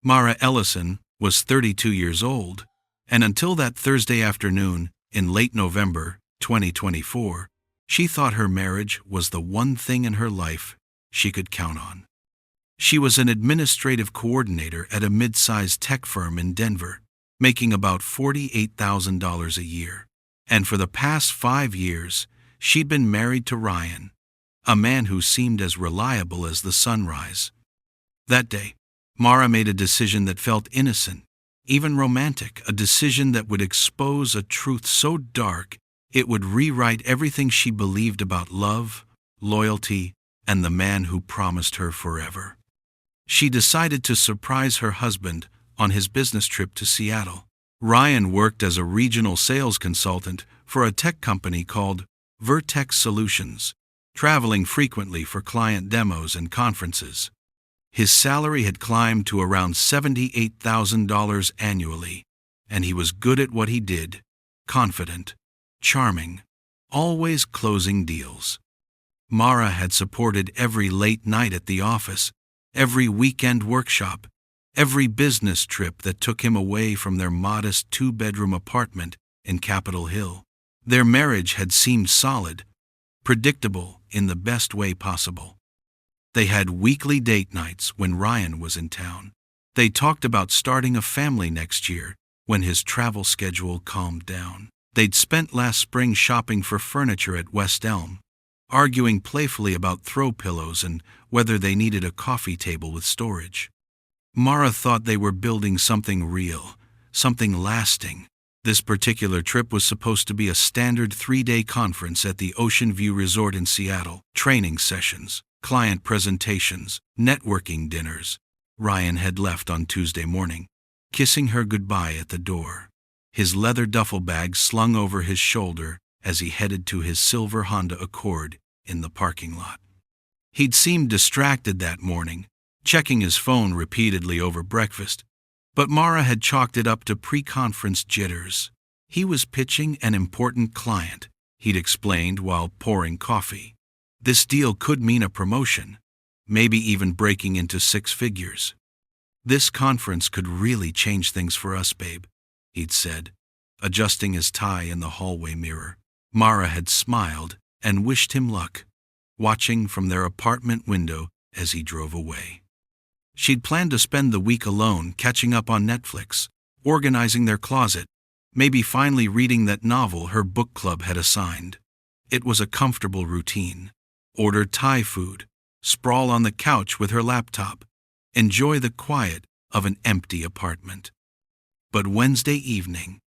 Mara Ellison was 32 years old, and until that Thursday afternoon in late November 2024, she thought her marriage was the one thing in her life she could count on. She was an administrative coordinator at a mid-sized tech firm in Denver, making about $48,000 a year. And for the past 5 years, she'd been married to Ryan, a man who seemed as reliable as the sunrise. That day, Mara made a decision that felt innocent, even romantic, a decision that would expose a truth so dark it would rewrite everything she believed about love, loyalty, and the man who promised her forever. She decided to surprise her husband on his business trip to Seattle. Ryan worked as a regional sales consultant for a tech company called Vertex Solutions, traveling frequently for client demos and conferences. His salary had climbed to around $78,000 annually, and he was good at what he did, confident, charming, always closing deals. Mara had supported every late night at the office, every weekend workshop, every business trip that took him away from their modest 2-bedroom apartment in Capitol Hill. Their marriage had seemed solid, predictable in the best way possible. They had weekly date nights when Ryan was in town. They talked about starting a family next year when his travel schedule calmed down. They'd spent last spring shopping for furniture at West Elm, arguing playfully about throw pillows and whether they needed a coffee table with storage. Mara thought they were building something real, something lasting. This particular trip was supposed to be a standard 3-day conference at the Ocean View Resort in Seattle, training sessions, client presentations, networking dinners. Ryan had left on Tuesday morning, kissing her goodbye at the door, his leather duffel bag slung over his shoulder as he headed to his silver Honda Accord in the parking lot. He'd seemed distracted that morning, checking his phone repeatedly over breakfast, but Mara had chalked it up to pre-conference jitters. He was pitching an important client, he'd explained while pouring coffee. This deal could mean a promotion, maybe even breaking into 6 figures. This conference could really change things for us, babe, he'd said, adjusting his tie in the hallway mirror. Mara had smiled and wished him luck, watching from their apartment window as he drove away. She'd planned to spend the week alone, catching up on Netflix, organizing their closet, maybe finally reading that novel her book club had assigned. It was a comfortable routine. Order Thai food, sprawl on the couch with her laptop, enjoy the quiet of an empty apartment. But Wednesday evening,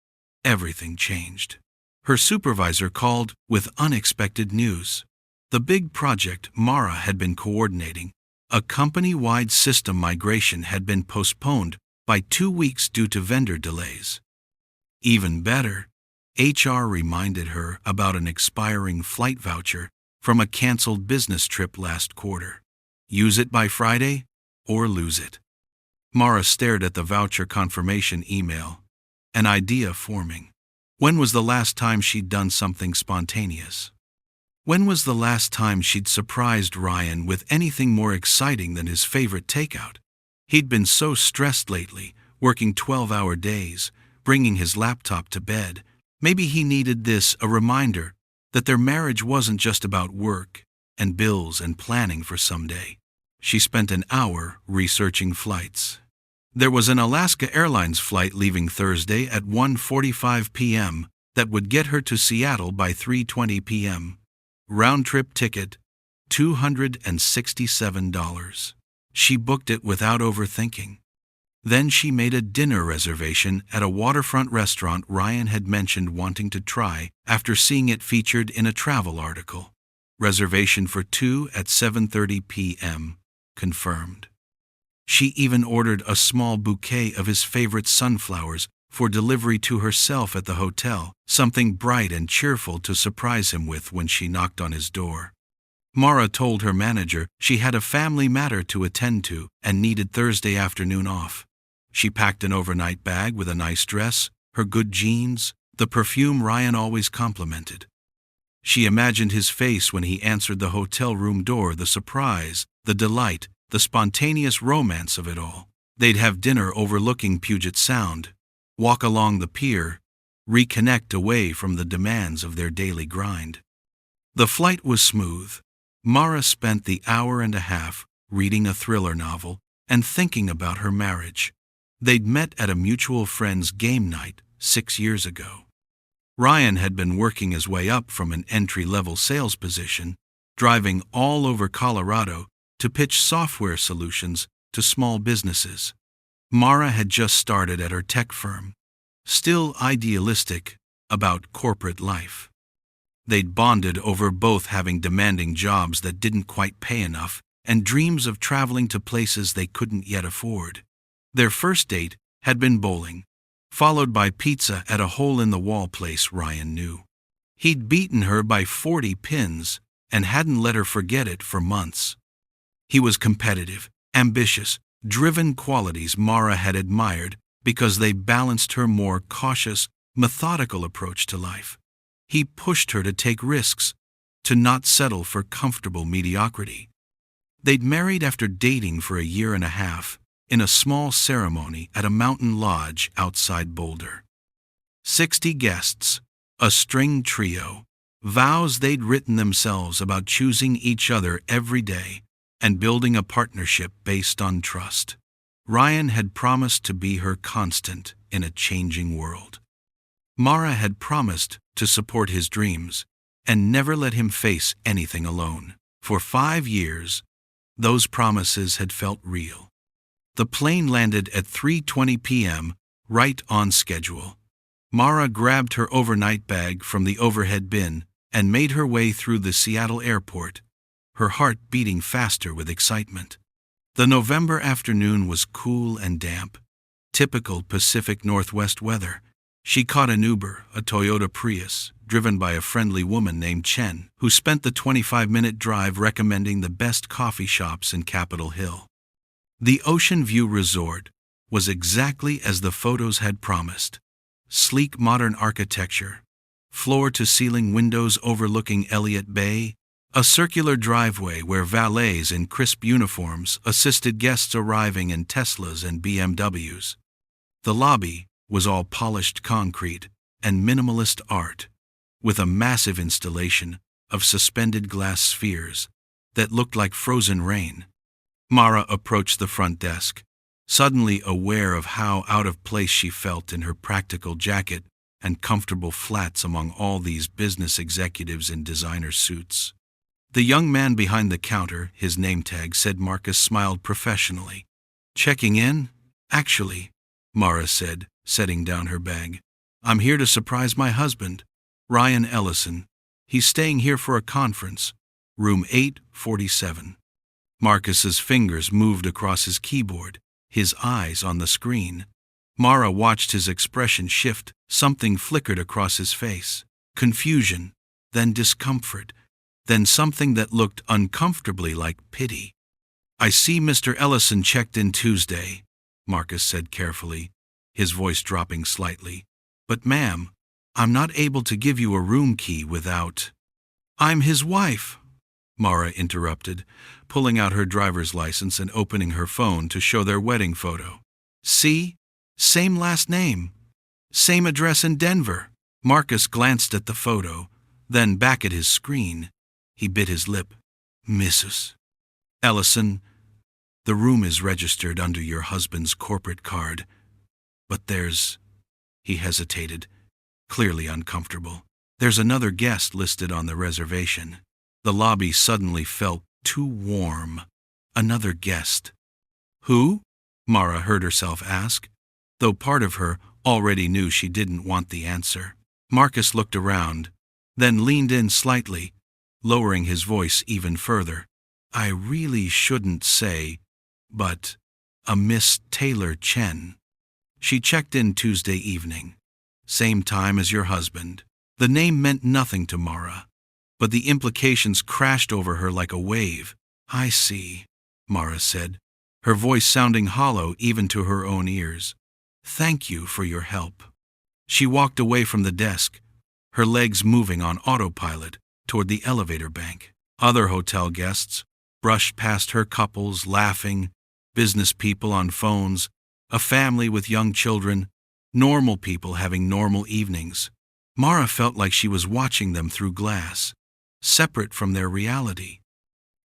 everything changed. Her supervisor called with unexpected news. The big project Mara had been coordinating, a company-wide system migration, had been postponed by 2 weeks due to vendor delays. Even better, HR reminded her about an expiring flight voucher from a canceled business trip last quarter. Use it by Friday or lose it. Mara stared at the voucher confirmation email, an idea forming. When was the last time she'd done something spontaneous? When was the last time she'd surprised Ryan with anything more exciting than his favorite takeout? He'd been so stressed lately, working 12-hour days, bringing his laptop to bed. Maybe he needed this, a reminder that their marriage wasn't just about work and bills and planning for someday. She spent an hour researching flights. There was an Alaska Airlines flight leaving Thursday at 1:45 p.m. that would get her to Seattle by 3:20 p.m. Round-trip ticket, $267. She booked it without overthinking. Then she made a dinner reservation at a waterfront restaurant Ryan had mentioned wanting to try after seeing it featured in a travel article. Reservation for 2 at 7:30 p.m. confirmed. She even ordered a small bouquet of his favorite sunflowers for delivery to herself at the hotel, something bright and cheerful to surprise him with when she knocked on his door. Mara told her manager she had a family matter to attend to and needed Thursday afternoon off. She packed an overnight bag with a nice dress, her good jeans, the perfume Ryan always complimented. She imagined his face when he answered the hotel room door, the surprise, the delight, the spontaneous romance of it all. They'd have dinner overlooking Puget Sound, walk along the pier, reconnect away from the demands of their daily grind. The flight was smooth. Mara spent the hour and a half reading a thriller novel and thinking about her marriage. They'd met at a mutual friend's game night 6 years ago. Ryan had been working his way up from an entry-level sales position, driving all over Colorado to pitch software solutions to small businesses. Mara had just started at her tech firm, still idealistic about corporate life. They'd bonded over both having demanding jobs that didn't quite pay enough and dreams of traveling to places they couldn't yet afford. Their first date had been bowling, followed by pizza at a hole-in-the-wall place Ryan knew. He'd beaten her by 40 pins and hadn't let her forget it for months. He was competitive, ambitious, driven, qualities Mara had admired because they balanced her more cautious, methodical approach to life. He pushed her to take risks, to not settle for comfortable mediocrity. They'd married after dating for a year and a half, in a small ceremony at a mountain lodge outside Boulder. 60 guests, a string trio, vows they'd written themselves about choosing each other every day and building a partnership based on trust. Ryan had promised to be her constant in a changing world. Mara had promised to support his dreams and never let him face anything alone. For 5 years, those promises had felt real. The plane landed at 3:20 p.m., right on schedule. Mara grabbed her overnight bag from the overhead bin and made her way through the Seattle airport, her heart beating faster with excitement. The November afternoon was cool and damp, typical Pacific Northwest weather. She caught an Uber, a Toyota Prius, driven by a friendly woman named Chen, who spent the 25-minute drive recommending the best coffee shops in Capitol Hill. The Ocean View Resort was exactly as the photos had promised. Sleek modern architecture, floor-to-ceiling windows overlooking Elliott Bay, a circular driveway where valets in crisp uniforms assisted guests arriving in Teslas and BMWs. The lobby was all polished concrete and minimalist art, with a massive installation of suspended glass spheres that looked like frozen rain. Mara approached the front desk, suddenly aware of how out of place she felt in her practical jacket and comfortable flats among all these business executives in designer suits. The young man behind the counter, his name tag said Marcus, smiled professionally. "Checking in? Actually," Mara said, setting down her bag. "I'm here to surprise my husband, Ryan Ellison. He's staying here for a conference. Room 847. Marcus's fingers moved across his keyboard, his eyes on the screen. Mara watched his expression shift. Something flickered across his face. Confusion, then discomfort, then something that looked uncomfortably like pity. "I see Mr. Ellison checked in Tuesday," Marcus said carefully, his voice dropping slightly. "But ma'am, I'm not able to give you a room key without—" "I'm his wife," Mara interrupted, pulling out her driver's license and opening her phone to show their wedding photo. "See? Same last name. Same address in Denver." Marcus glanced at the photo, then back at his screen. He bit his lip. "Mrs. Ellison, the room is registered under your husband's corporate card, but there's—" He hesitated, clearly uncomfortable. "There's another guest listed on the reservation." The lobby suddenly felt too warm. Another guest. "Who?" Mara heard herself ask, though part of her already knew she didn't want the answer. Marcus looked around, then leaned in slightly, lowering his voice even further. "I really shouldn't say, but a Miss Taylor Chen. She checked in Tuesday evening, same time as your husband." The name meant nothing to Mara, but the implications crashed over her like a wave. "I see," Mara said, her voice sounding hollow even to her own ears. "Thank you for your help." She walked away from the desk, her legs moving on autopilot toward the elevator bank. Other hotel guests brushed past her, couples laughing, business people on phones, a family with young children, normal people having normal evenings. Mara felt like she was watching them through glass, separate from their reality.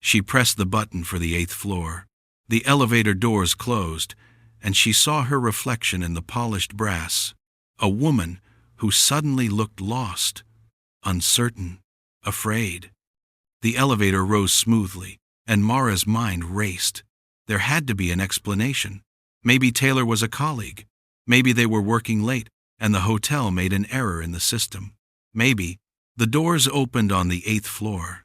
She pressed the button for the 8th floor. The elevator doors closed, and she saw her reflection in the polished brass. A woman who suddenly looked lost, uncertain, afraid. The elevator rose smoothly, and Mara's mind raced. There had to be an explanation. Maybe Taylor was a colleague. Maybe they were working late, and the hotel made an error in the system. Maybe the doors opened on the 8th floor.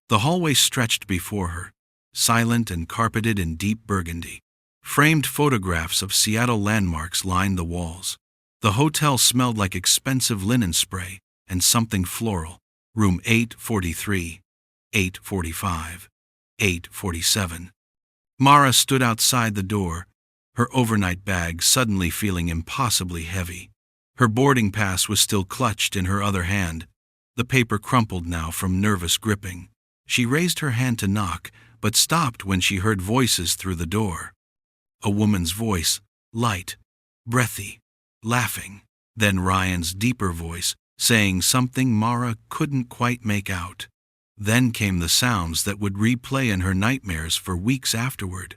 The hallway stretched before her, silent and carpeted in deep burgundy. Framed photographs of Seattle landmarks lined the walls. The hotel smelled like expensive linen spray and something floral. Room 843, 845, 847. Mara stood outside the door, her overnight bag suddenly feeling impossibly heavy. Her boarding pass was still clutched in her other hand, the paper crumpled now from nervous gripping. She raised her hand to knock, but stopped when she heard voices through the door. A woman's voice, light, breathy, laughing. Then Ryan's deeper voice, saying something Mara couldn't quite make out. Then came the sounds that would replay in her nightmares for weeks afterward.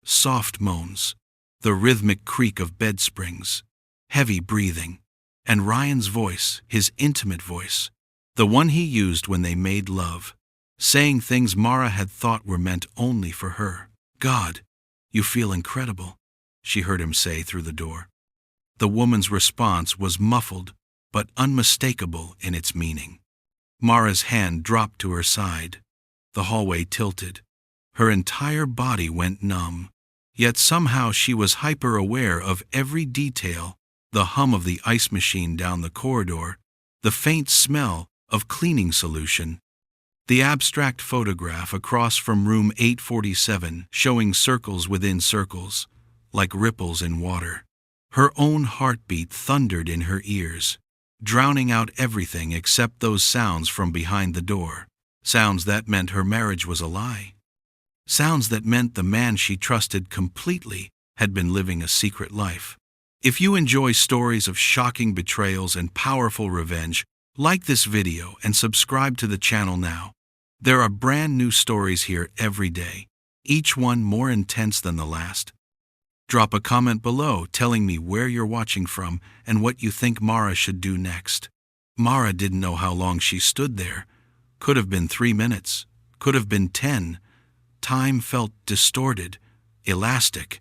Soft moans, the rhythmic creak of bed springs, heavy breathing, and Ryan's voice, his intimate voice, the one he used when they made love, saying things Mara had thought were meant only for her. "God, you feel incredible," she heard him say through the door. The woman's response was muffled but unmistakable in its meaning. Mara's hand dropped to her side. The hallway tilted. Her entire body went numb. Yet somehow she was hyper-aware of every detail, the hum of the ice machine down the corridor, the faint smell of cleaning solution, the abstract photograph across from room 847 showing circles within circles, like ripples in water. Her own heartbeat thundered in her ears, drowning out everything except those sounds from behind the door, sounds that meant her marriage was a lie, sounds that meant the man she trusted completely had been living a secret life. If you enjoy stories of shocking betrayals and powerful revenge, like this video and subscribe to the channel now. There are brand new stories here every day, each one more intense than the last. Drop a comment below telling me where you're watching from and what you think Mara should do next. Mara didn't know how long she stood there. Could have been 3 minutes, could have been 10. Time felt distorted, elastic.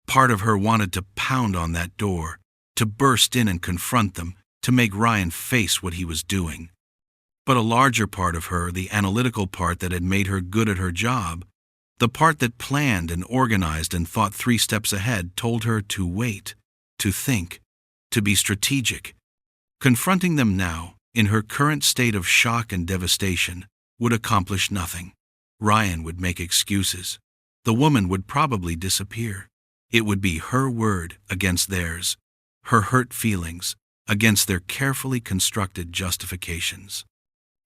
Part of her wanted to pound on that door, to burst in and confront them, to make Ryan face what he was doing. But a larger part of her, the analytical part that had made her good at her job, the part that planned and organized and thought 3 steps ahead, told her to wait, to think, to be strategic. Confronting them now, in her current state of shock and devastation, would accomplish nothing. Ryan would make excuses. The woman would probably disappear. It would be her word against theirs, her hurt feelings against their carefully constructed justifications.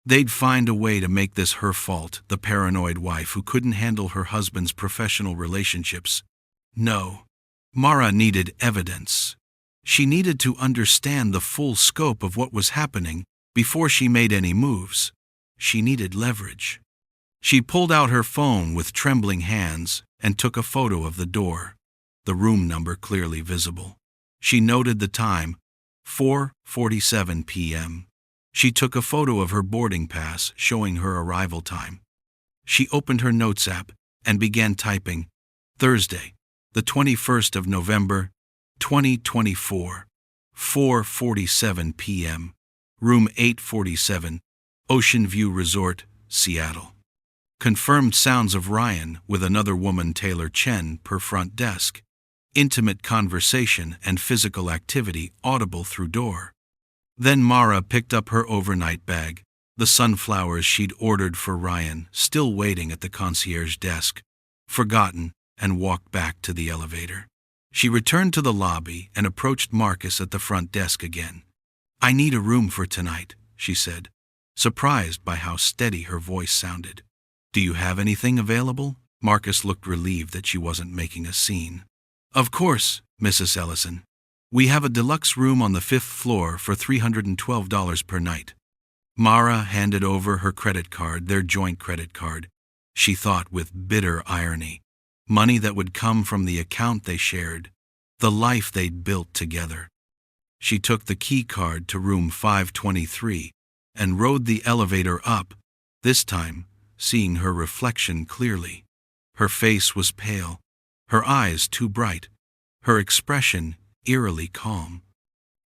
They'd find a way to make this her fault, the paranoid wife who couldn't handle her husband's professional relationships. No, Mara needed evidence. She needed to understand the full scope of what was happening before she made any moves. She needed leverage. She pulled out her phone with trembling hands and took a photo of the door, the room number clearly visible. She noted the time, 4:47 p.m. She took a photo of her boarding pass showing her arrival time. She opened her notes app and began typing, Thursday, the 21st of November, 2024, 4:47 p.m., room 847, Ocean View Resort, Seattle. Confirmed sounds of Ryan with another woman, Taylor Chen, per front desk. Intimate conversation and physical activity audible through door. Then Mara picked up her overnight bag, the sunflowers she'd ordered for Ryan, still waiting at the concierge desk, forgotten, and walked back to the elevator. She returned to the lobby and approached Marcus at the front desk again. "I need a room for tonight," she said, surprised by how steady her voice sounded. "Do you have anything available?" Marcus looked relieved that she wasn't making a scene. "Of course, Mrs. Ellison. We have a deluxe room on the 5th floor for $312 per night." Mara handed over her credit card, their joint credit card. She thought with bitter irony. Money that would come from the account they shared, the life they'd built together. She took the key card to room 523 and rode the elevator up, this time seeing her reflection clearly. Her face was pale, her eyes too bright, her expression eerily calm.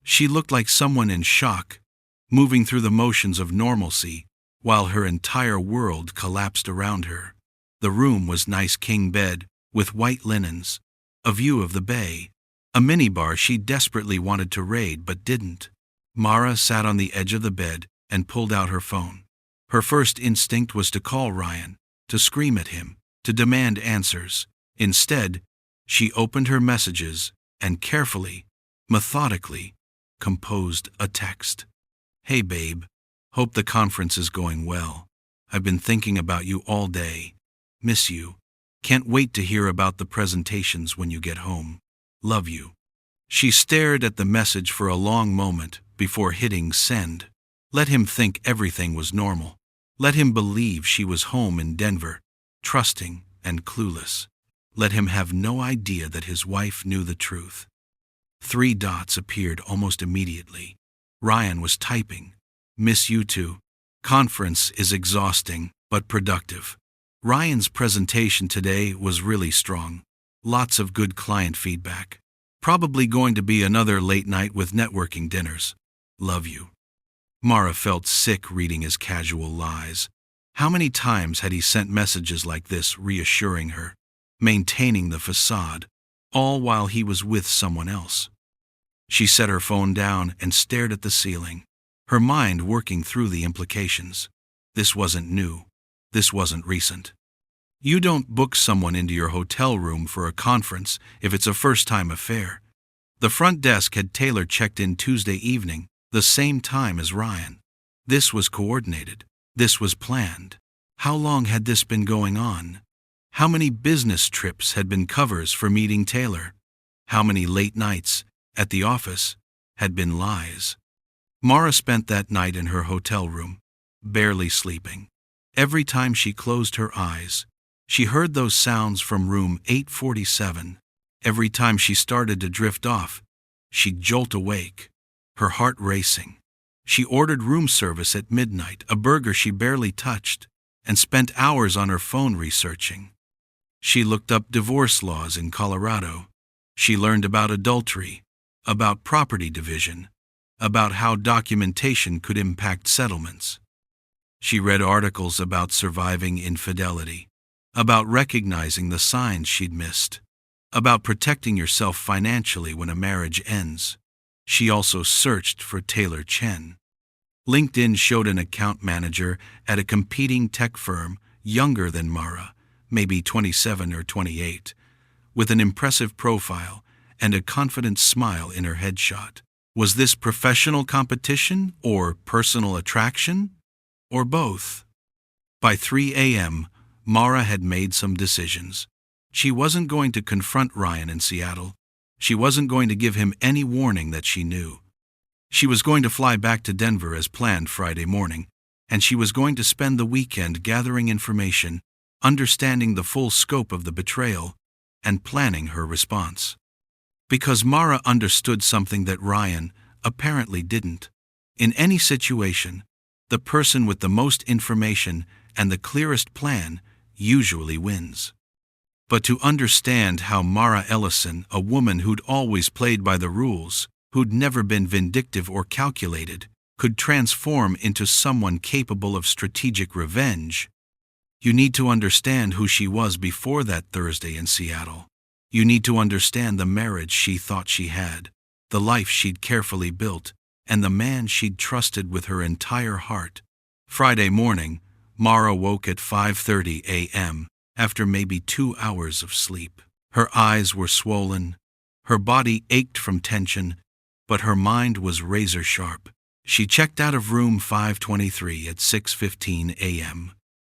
She looked like someone in shock, moving through the motions of normalcy, while her entire world collapsed around her. The room was nice king bed, with white linens, a view of the bay, a minibar she desperately wanted to raid but didn't. Mara sat on the edge of the bed and pulled out her phone. Her first instinct was to call Ryan, to scream at him, to demand answers. Instead, she opened her messages and carefully, methodically, composed a text. "Hey babe, hope the conference is going well. I've been thinking about you all day. Miss you. Can't wait to hear about the presentations when you get home. Love you." She stared at the message for a long moment before hitting send. Let him think everything was normal. Let him believe she was home in Denver, trusting and clueless. Let him have no idea that his wife knew the truth. 3 dots appeared almost immediately. Ryan was typing. "Miss you too. Conference is exhausting, but productive. Ryan's presentation today was really strong. Lots of good client feedback. Probably going to be another late night with networking dinners. Love you." Mara felt sick reading his casual lies. How many times had he sent messages like this reassuring her, maintaining the facade, all while he was with someone else? She set her phone down and stared at the ceiling, her mind working through the implications. This wasn't new. This wasn't recent. You don't book someone into your hotel room for a conference if it's a first-time affair. The front desk had Taylor checked in Tuesday evening, the same time as Ryan. This was coordinated. This was planned. How long had this been going on? How many business trips had been covers for meeting Taylor? How many late nights, at the office, had been lies? Mara spent that night in her hotel room, barely sleeping. Every time she closed her eyes, she heard those sounds from room 847. Every time she started to drift off, she'd jolt awake, her heart racing. She ordered room service at midnight, a burger she barely touched, and spent hours on her phone researching. She looked up divorce laws in Colorado. She learned about adultery, about property division, about how documentation could impact settlements. She read articles about surviving infidelity, about recognizing the signs she'd missed, about protecting yourself financially when a marriage ends. She also searched for Taylor Chen. LinkedIn showed an account manager at a competing tech firm, younger than Mara, maybe 27 or 28, with an impressive profile and a confident smile in her headshot. Was this professional competition or personal attraction? Or both? By 3 a.m., Mara had made some decisions. She wasn't going to confront Ryan in Seattle. She wasn't going to give him any warning that she knew. She was going to fly back to Denver as planned Friday morning, and she was going to spend the weekend gathering information, understanding the full scope of the betrayal, and planning her response. Because Mara understood something that Ryan apparently didn't. In any situation, the person with the most information and the clearest plan usually wins. But to understand how Mara Ellison, a woman who'd always played by the rules, who'd never been vindictive or calculated, could transform into someone capable of strategic revenge, you need to understand who she was before that Thursday in Seattle. You need to understand the marriage she thought she had, the life she'd carefully built, and the man she'd trusted with her entire heart. Friday morning, Mara woke at 5:30 a.m. after maybe 2 hours of sleep. Her eyes were swollen, her body ached from tension, but her mind was razor sharp. She checked out of room 523 at 6:15 a.m.,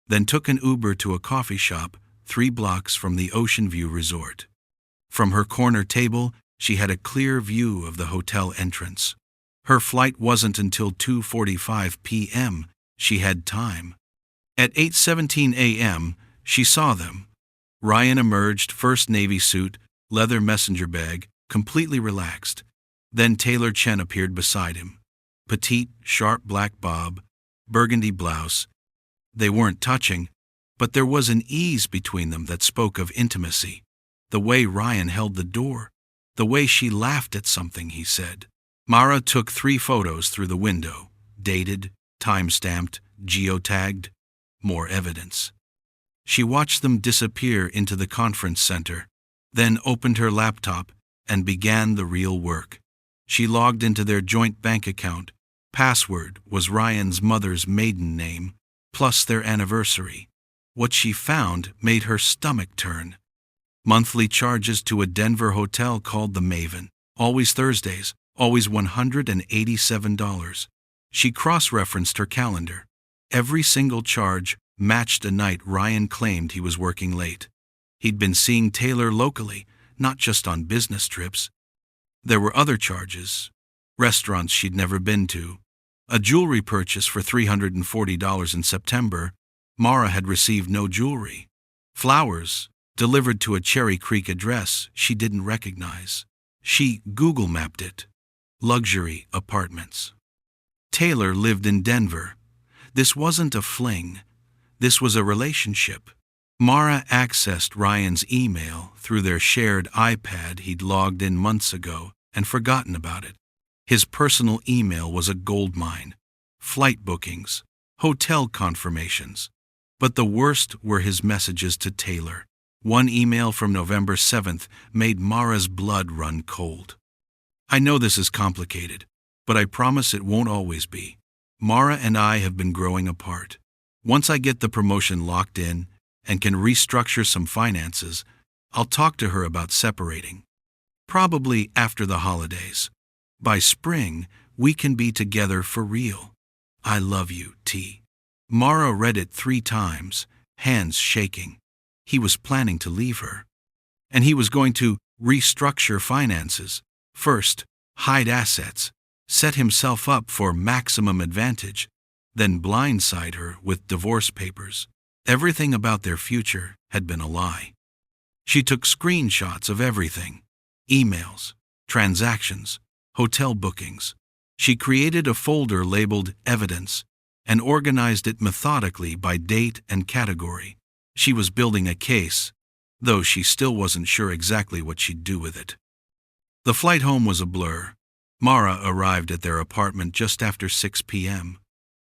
then took an Uber to a coffee shop 3 blocks from the Ocean View Resort. From her corner table, she had a clear view of the hotel entrance. Her flight wasn't until 2:45 p.m. She had time. At 8:17 a.m., she saw them. Ryan emerged, first navy suit, leather messenger bag, completely relaxed. Then Taylor Chen appeared beside him. Petite, sharp black bob, burgundy blouse. They weren't touching, but there was an ease between them that spoke of intimacy. The way Ryan held the door, the way she laughed at something he said. Mara took 3 photos through the window, dated, time-stamped, geotagged, more evidence. She watched them disappear into the conference center, then opened her laptop and began the real work. She logged into their joint bank account. Password was Ryan's mother's maiden name, plus their anniversary. What she found made her stomach turn. Monthly charges to a Denver hotel called the Maven, always Thursdays, always $187. She cross-referenced her calendar. Every single charge matched a night Ryan claimed he was working late. He'd been seeing Taylor locally, not just on business trips. There were other charges, restaurants she'd never been to, a jewelry purchase for $340 in September. Mara had received no jewelry. Flowers, delivered to a Cherry Creek address she didn't recognize. She Google mapped it. Luxury apartments. Taylor lived in Denver. This wasn't a fling. This was a relationship. Mara accessed Ryan's email through their shared iPad he'd logged in months ago and forgotten about it. His personal email was a goldmine. Flight bookings, hotel confirmations. But the worst were his messages to Taylor. One email from November 7th made Mara's blood run cold. I know this is complicated, but I promise it won't always be. Mara and I have been growing apart. Once I get the promotion locked in and can restructure some finances, I'll talk to her about separating. Probably after the holidays. By spring, we can be together for real. I love you, T. Mara read it 3 times, hands shaking. He was planning to leave her. And he was going to restructure finances. First, hide assets, set himself up for maximum advantage, then blindside her with divorce papers. Everything about their future had been a lie. She took screenshots of everything. Emails, transactions, hotel bookings. She created a folder labeled Evidence and organized it methodically by date and category. She was building a case, though she still wasn't sure exactly what she'd do with it. The flight home was a blur. Mara arrived at their apartment just after 6 p.m.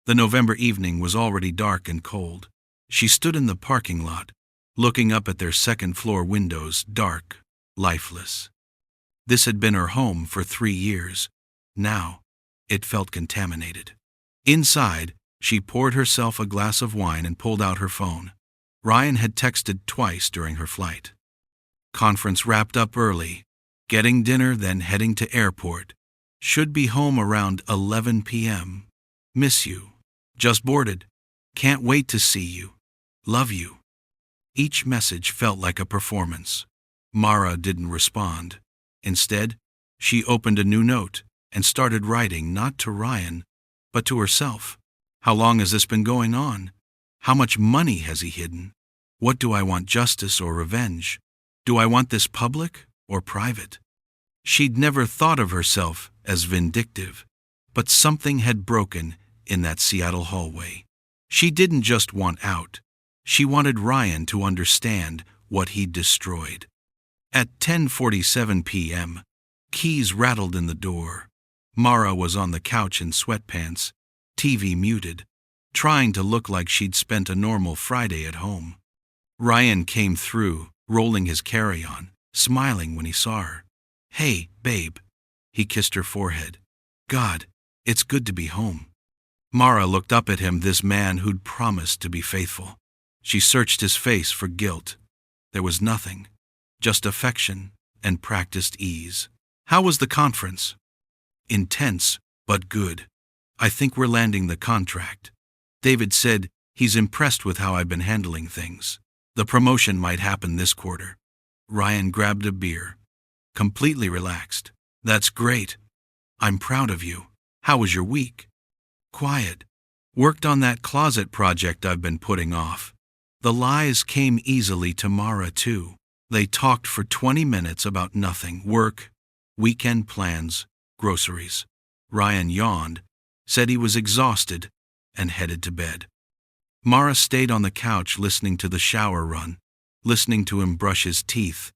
The November evening was already dark and cold. She stood in the parking lot, looking up at their second-floor windows, dark, lifeless. This had been her home for 3 years. Now, it felt contaminated. Inside, she poured herself a glass of wine and pulled out her phone. Ryan had texted twice during her flight. Conference wrapped up early. Getting dinner, then heading to airport. Should be home around 11 p.m. Miss you. Just boarded. Can't wait to see you. Love you. Each message felt like a performance. Mara didn't respond. Instead, she opened a new note and started writing not to Ryan, but to herself. How long has this been going on? How much money has he hidden? What do I want, justice or revenge? Do I want this public or private? She'd never thought of herself as vindictive, but something had broken in that Seattle hallway. She didn't just want out. She wanted Ryan to understand what he'd destroyed. At 10:47 p.m., keys rattled in the door. Mara was on the couch in sweatpants, TV muted, trying to look like she'd spent a normal Friday at home. Ryan came through, rolling his carry-on, smiling when he saw her. "Hey, babe." He kissed her forehead. "God, it's good to be home." Mara looked up at him, this man who'd promised to be faithful. She searched his face for guilt. There was nothing, just affection and practiced ease. "How was the conference?" "Intense, but good. I think we're landing the contract. David said he's impressed with how I've been handling things." The promotion might happen this quarter. Ryan grabbed a beer, completely relaxed. That's great. I'm proud of you. How was your week? Quiet. Worked on that closet project I've been putting off. The lies came easily to Mara, too. They talked for 20 minutes about nothing: work, weekend plans, groceries. Ryan yawned, said he was exhausted, and headed to bed. Mara stayed on the couch listening to the shower run, listening to him brush his teeth,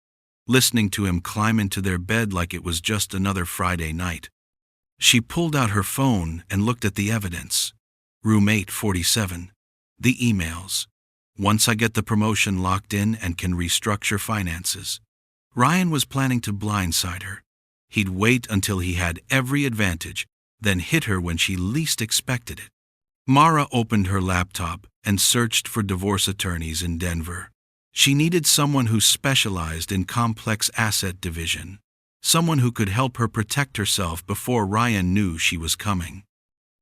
listening to him climb into their bed like it was just another Friday night. She pulled out her phone and looked at the evidence. Room 847. The emails. Once I get the promotion locked in and can restructure finances. Ryan was planning to blindside her. He'd wait until he had every advantage, then hit her when she least expected it. Mara opened her laptop and searched for divorce attorneys in Denver. She needed someone who specialized in complex asset division, someone who could help her protect herself before Ryan knew she was coming.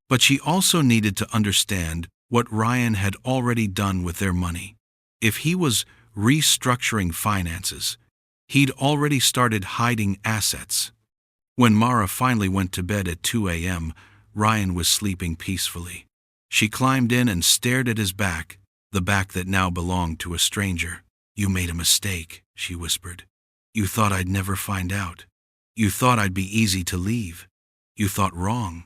But she also needed to understand what Ryan had already done with their money. If he was restructuring finances, he'd already started hiding assets. When Mara finally went to bed at 2 a.m., Ryan was sleeping peacefully. She climbed in and stared at his back, the back that now belonged to a stranger. "You made a mistake," she whispered. "You thought I'd never find out. You thought I'd be easy to leave. You thought wrong."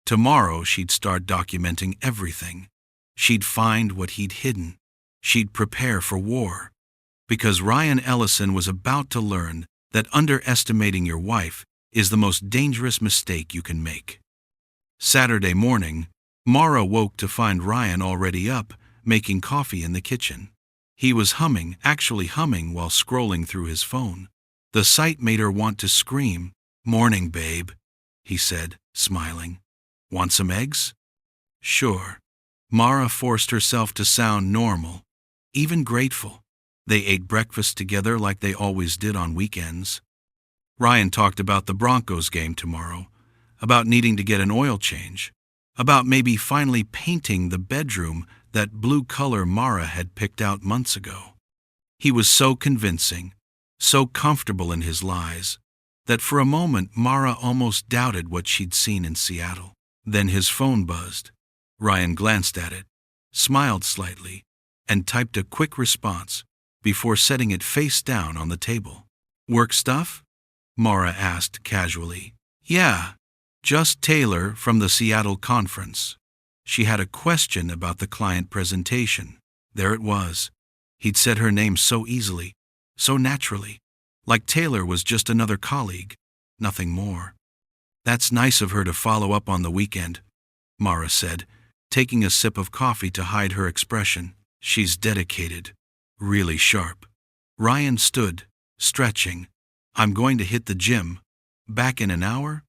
Tomorrow she'd start documenting everything. She'd find what he'd hidden. She'd prepare for war. Because Ryan Ellison was about to learn that underestimating your wife is the most dangerous mistake you can make. Saturday morning, Mara woke to find Ryan already up, making coffee in the kitchen. He was actually humming while scrolling through his phone. The sight made her want to scream. "Morning, babe," he said, smiling. "Want some eggs?" "Sure." Mara forced herself to sound normal, even grateful. They ate breakfast together like they always did on weekends. Ryan talked about the Broncos game tomorrow, about needing to get an oil change, about maybe finally painting the bedroom that blue color Mara had picked out months ago. He was so convincing, so comfortable in his lies, that for a moment Mara almost doubted what she'd seen in Seattle. Then his phone buzzed. Ryan glanced at it, smiled slightly, and typed a quick response before setting it face down on the table. "Work stuff?" Mara asked casually. "Yeah, just Taylor from the Seattle conference." She had a question about the client presentation. There it was. He'd said her name so easily, so naturally, like Taylor was just another colleague, nothing more. "That's nice of her to follow up on the weekend," Mara said, taking a sip of coffee to hide her expression. "She's dedicated, really sharp." Ryan stood, stretching. "I'm going to hit the gym. Back in an hour?"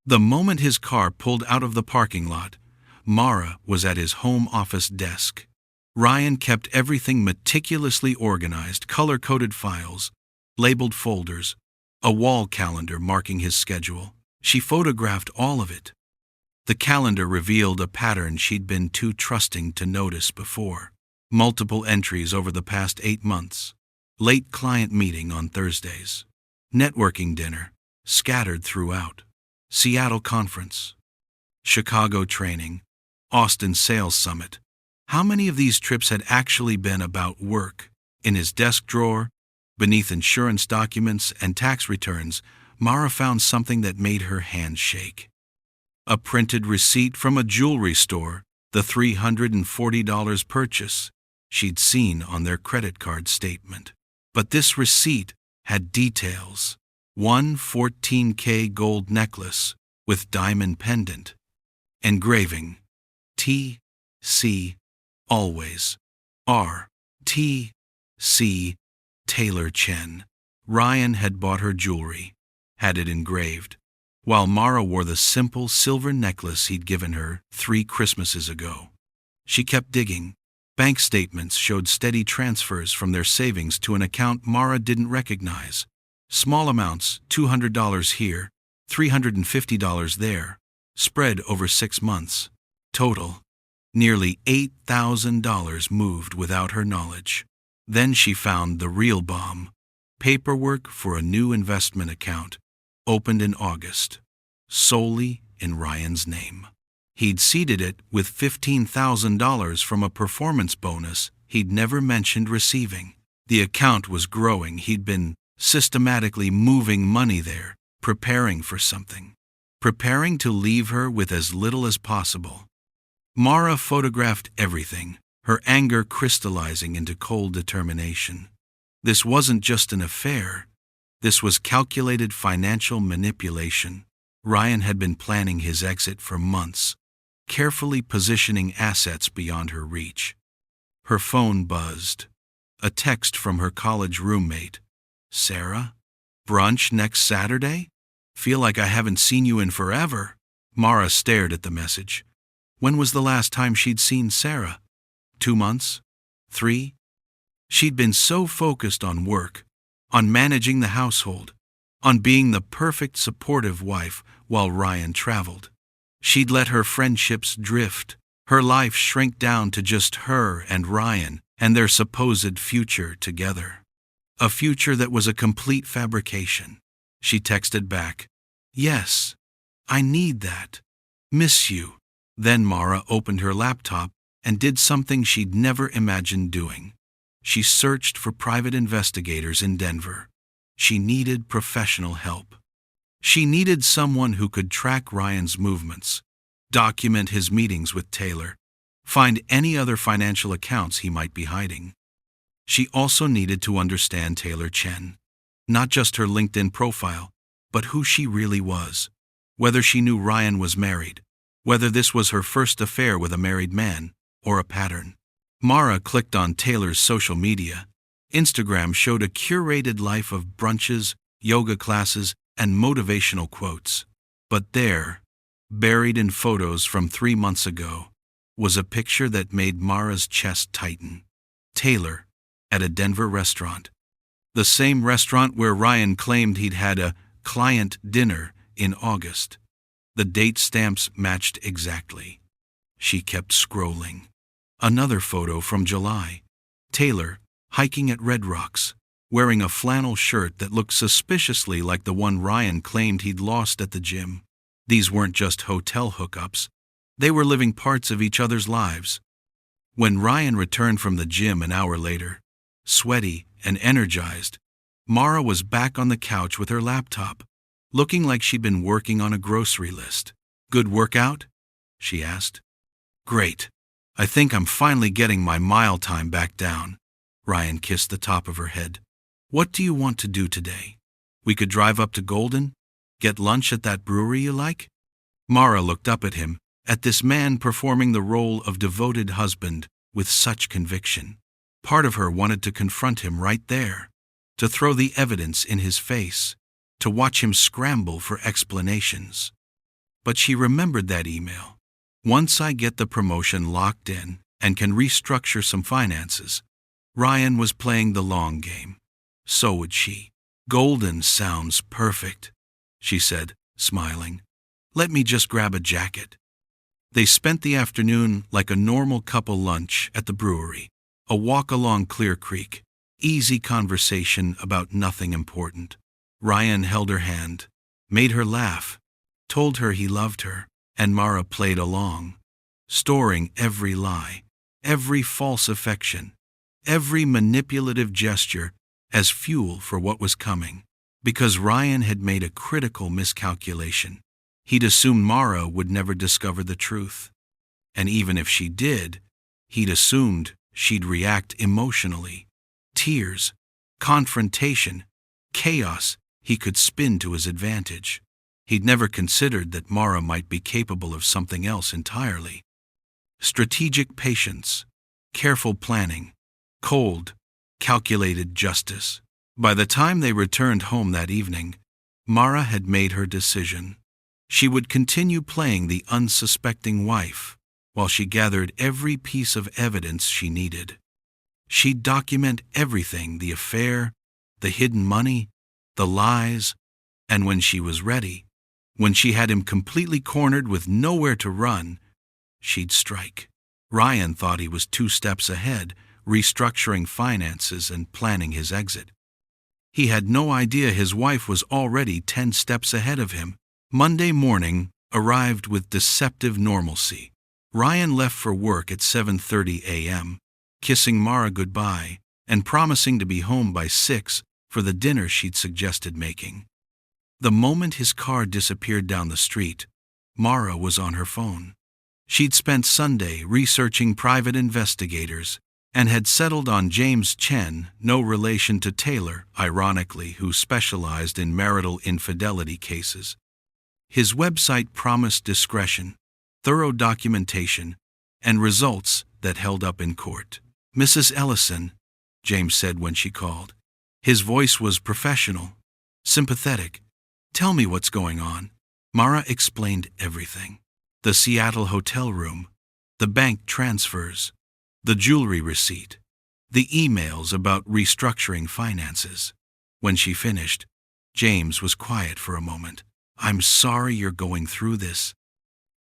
The moment his car pulled out of the parking lot, Mara was at his home office desk. Ryan kept everything meticulously organized: color-coded files, labeled folders, a wall calendar marking his schedule. She photographed all of it. The calendar revealed a pattern she'd been too trusting to notice before. Multiple entries over the past 8 months. Late client meeting on Thursdays. Networking dinner, scattered throughout. Seattle conference. Chicago training. Austin sales summit. How many of these trips had actually been about work? In his desk drawer, beneath insurance documents and tax returns, Mara found something that made her hands shake. A printed receipt from a jewelry store, the $340 purchase she'd seen on their credit card statement. But this receipt had details. One 14K gold necklace with diamond pendant. Engraving. T.C. Always. R.T.C. Taylor Chen. Ryan had bought her jewelry, had it engraved, while Mara wore the simple silver necklace he'd given her 3 Christmases ago. She kept digging. Bank statements showed steady transfers from their savings to an account Mara didn't recognize. Small amounts, $200 here, $350 there, spread over 6 months. Total, nearly $8,000 moved without her knowledge. Then she found the real bomb: paperwork for a new investment account, opened in August, solely in Ryan's name. He'd seeded it with $15,000 from a performance bonus he'd never mentioned receiving. The account was growing. He'd been systematically moving money there, preparing for something. Preparing to leave her with as little as possible. Mara photographed everything, her anger crystallizing into cold determination. This wasn't just an affair. This was calculated financial manipulation. Ryan had been planning his exit for months, carefully positioning assets beyond her reach. Her phone buzzed. A text from her college roommate. "Sarah? Brunch next Saturday? Feel like I haven't seen you in forever." Mara stared at the message. When was the last time she'd seen Sarah? 2 months? 3? She'd been so focused on work, on managing the household, on being the perfect supportive wife while Ryan traveled. She'd let her friendships drift, her life shrink down to just her and Ryan and their supposed future together. A future that was a complete fabrication. She texted back, "Yes, I need that. Miss you." Then Mara opened her laptop and did something she'd never imagined doing. She searched for private investigators in Denver. She needed professional help. She needed someone who could track Ryan's movements, document his meetings with Taylor, find any other financial accounts he might be hiding. She also needed to understand Taylor Chen, not just her LinkedIn profile, but who she really was, whether she knew Ryan was married, whether this was her first affair with a married man, or a pattern. Mara clicked on Taylor's social media. Instagram showed a curated life of brunches, yoga classes, and motivational quotes. But there, buried in photos from 3 months ago, was a picture that made Mara's chest tighten. Taylor, at a Denver restaurant. The same restaurant where Ryan claimed he'd had a client dinner in August. The date stamps matched exactly. She kept scrolling. Another photo from July. Taylor, hiking at Red Rocks, wearing a flannel shirt that looked suspiciously like the one Ryan claimed he'd lost at the gym. These weren't just hotel hookups. They were living parts of each other's lives. When Ryan returned from the gym an hour later, sweaty and energized, Mara was back on the couch with her laptop, looking like she'd been working on a grocery list. "Good workout?" she asked. "Great. I think I'm finally getting my mile time back down." Ryan kissed the top of her head. "What do you want to do today? We could drive up to Golden, get lunch at that brewery you like?" Mara looked up at him, at this man performing the role of devoted husband with such conviction. Part of her wanted to confront him right there, to throw the evidence in his face, to watch him scramble for explanations. But she remembered that email. "Once I get the promotion locked in and can restructure some finances." Ryan was playing the long game. So would she. "Golden sounds perfect," she said, smiling. "Let me just grab a jacket." They spent the afternoon like a normal couple lunch at the brewery, a walk along Clear Creek, easy conversation about nothing important. Ryan held her hand, made her laugh, told her he loved her, and Mara played along, storing every lie, every false affection, every manipulative gesture as fuel for what was coming. Because Ryan had made a critical miscalculation. He'd assumed Mara would never discover the truth. And even if she did, he'd assumed she'd react emotionally. Tears, confrontation, chaos he could spin to his advantage. He'd never considered that Mara might be capable of something else entirely. Strategic patience, careful planning, cold, calculated justice. By the time they returned home that evening, Mara had made her decision. She would continue playing the unsuspecting wife while she gathered every piece of evidence she needed. She'd document everything: the affair, the hidden money, the lies, and when she was ready, when she had him completely cornered with nowhere to run, she'd strike. Ryan thought he was 2 steps ahead, restructuring finances and planning his exit. He had no idea his wife was already 10 steps ahead of him. Monday morning arrived with deceptive normalcy. Ryan left for work at 7:30 a.m., kissing Mara goodbye and promising to be home by 6 for the dinner she'd suggested making. The moment his car disappeared down the street, Mara was on her phone. She'd spent Sunday researching private investigators and had settled on James Chen, no relation to Taylor, ironically, who specialized in marital infidelity cases. His website promised discretion, thorough documentation, and results that held up in court. "Mrs. Ellison," James said when she called. His voice was professional, sympathetic. "Tell me what's going on." Mara explained everything. The Seattle hotel room, the bank transfers, the jewelry receipt, the emails about restructuring finances. When she finished, James was quiet for a moment. "I'm sorry you're going through this,"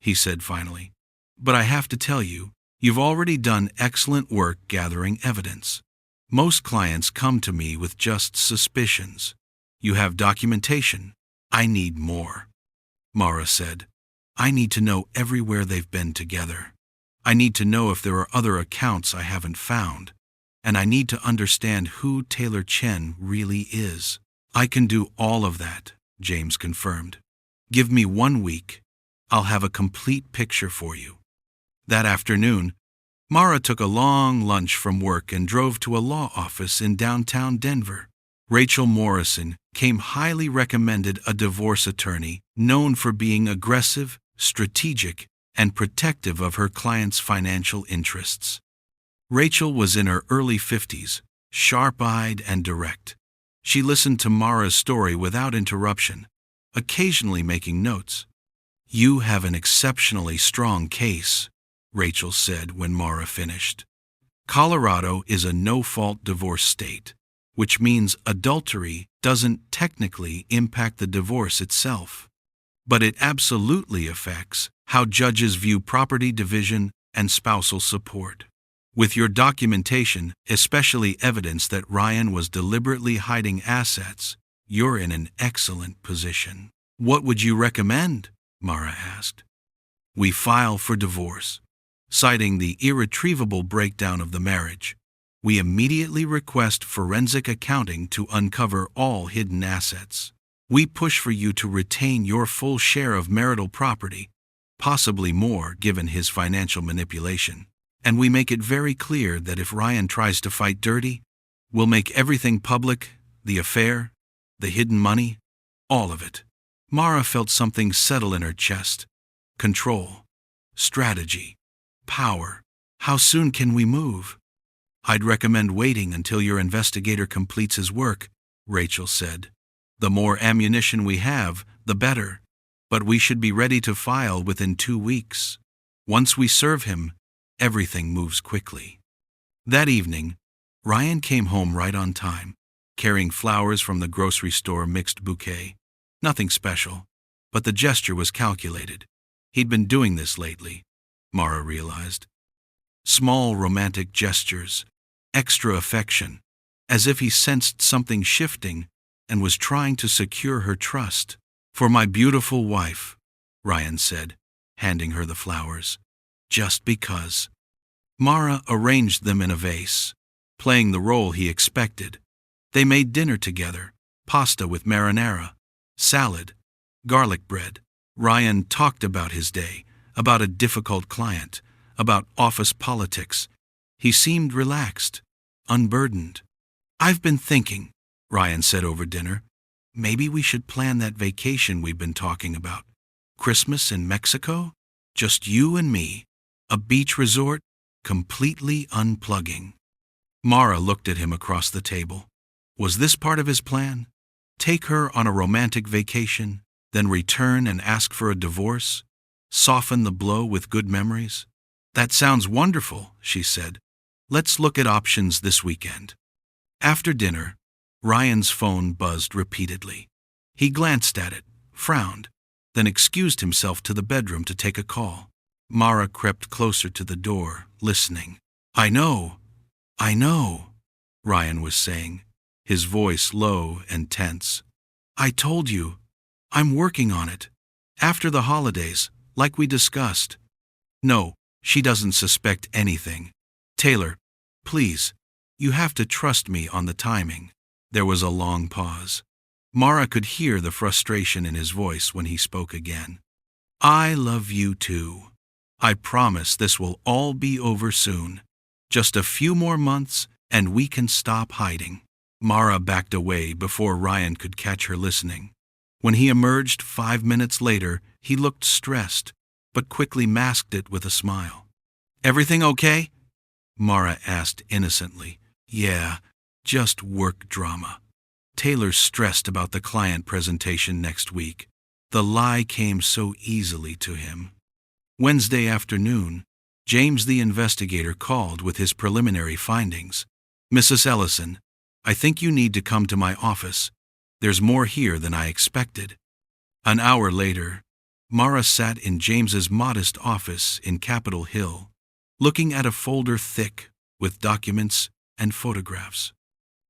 he said finally. "But I have to tell you, you've already done excellent work gathering evidence. Most clients come to me with just suspicions. You have documentation. I need more." Mara said, "I need to know everywhere they've been together. I need to know if there are other accounts I haven't found, and I need to understand who Taylor Chen really is." "I can do all of that," James confirmed. "Give me 1 week. I'll have a complete picture for you." That afternoon, Mara took a long lunch from work and drove to a law office in downtown Denver. Rachel Morrison came highly recommended, a divorce attorney known for being aggressive, strategic, and protective of her clients' financial interests. Rachel was in her early 50s, sharp-eyed and direct. She listened to Mara's story without interruption, occasionally making notes. "You have an exceptionally strong case," Rachel said when Mara finished. "Colorado is a no-fault divorce state, which means adultery doesn't technically impact the divorce itself. But it absolutely affects how judges view property division and spousal support. With your documentation, especially evidence that Ryan was deliberately hiding assets, you're in an excellent position." "What would you recommend?" Mara asked. "We file for divorce, citing the irretrievable breakdown of the marriage. We immediately request forensic accounting to uncover all hidden assets. We push for you to retain your full share of marital property, possibly more given his financial manipulation. And we make it very clear that if Ryan tries to fight dirty, we'll make everything public, the affair, the hidden money, all of it." Mara felt something settle in her chest. Control, strategy, power. "How soon can we move?" "I'd recommend waiting until your investigator completes his work," Rachel said. "The more ammunition we have, the better. But we should be ready to file within 2 weeks. Once we serve him, everything moves quickly." That evening, Ryan came home right on time, carrying flowers from the grocery store mixed bouquet. Nothing special, but the gesture was calculated. He'd been doing this lately, Mara realized. Small romantic gestures, extra affection, as if he sensed something shifting and was trying to secure her trust. "For my beautiful wife," Ryan said, handing her the flowers. "Just because." Mara arranged them in a vase, playing the role he expected. They made dinner together, pasta with marinara, salad, garlic bread. Ryan talked about his day, about a difficult client, about office politics. He seemed relaxed, unburdened. "I've been thinking," Ryan said over dinner, "maybe we should plan that vacation we've been talking about. Christmas in Mexico? Just you and me. A beach resort, completely unplugging." Mara looked at him across the table. Was this part of his plan? Take her on a romantic vacation, then return and ask for a divorce? Soften the blow with good memories? "That sounds wonderful," she said. "Let's look at options this weekend." After dinner, Ryan's phone buzzed repeatedly. He glanced at it, frowned, then excused himself to the bedroom to take a call. Mara crept closer to the door, listening. "I know. I know, Ryan was saying, his voice low and tense. I told you. I'm working on it. After the holidays, like we discussed. No, she doesn't suspect anything. Taylor, please, you have to trust me on the timing. There was a long pause. Mara could hear the frustration in his voice when he spoke again. I love you too. I promise this will all be over soon. Just a few more months and we can stop hiding. Mara backed away before Ryan could catch her listening. When he emerged 5 minutes later, he looked stressed, but quickly masked it with a smile. Everything okay? Mara asked innocently. Yeah, just work drama. Taylor's stressed about the client presentation next week. The lie came so easily to him. Wednesday afternoon, James the investigator called with his preliminary findings. Mrs. Ellison, I think you need to come to my office. There's more here than I expected. An hour later, Mara sat in James's modest office in Capitol Hill, looking at a folder thick with documents and photographs.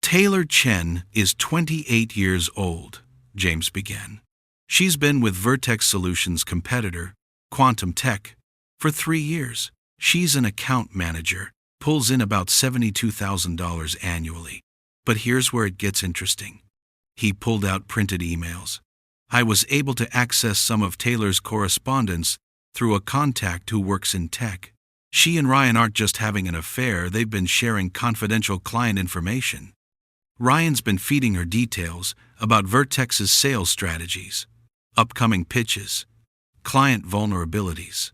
Taylor Chen is 28 years old, James began. She's been with Vertex Solutions' competitor, Quantum Tech, for 3 years. She's an account manager, pulls in about $72,000 annually. But here's where it gets interesting. He pulled out printed emails. I was able to access some of Taylor's correspondence through a contact who works in tech. She and Ryan aren't just having an affair, they've been sharing confidential client information. Ryan's been feeding her details about Vertex's sales strategies, upcoming pitches, client vulnerabilities.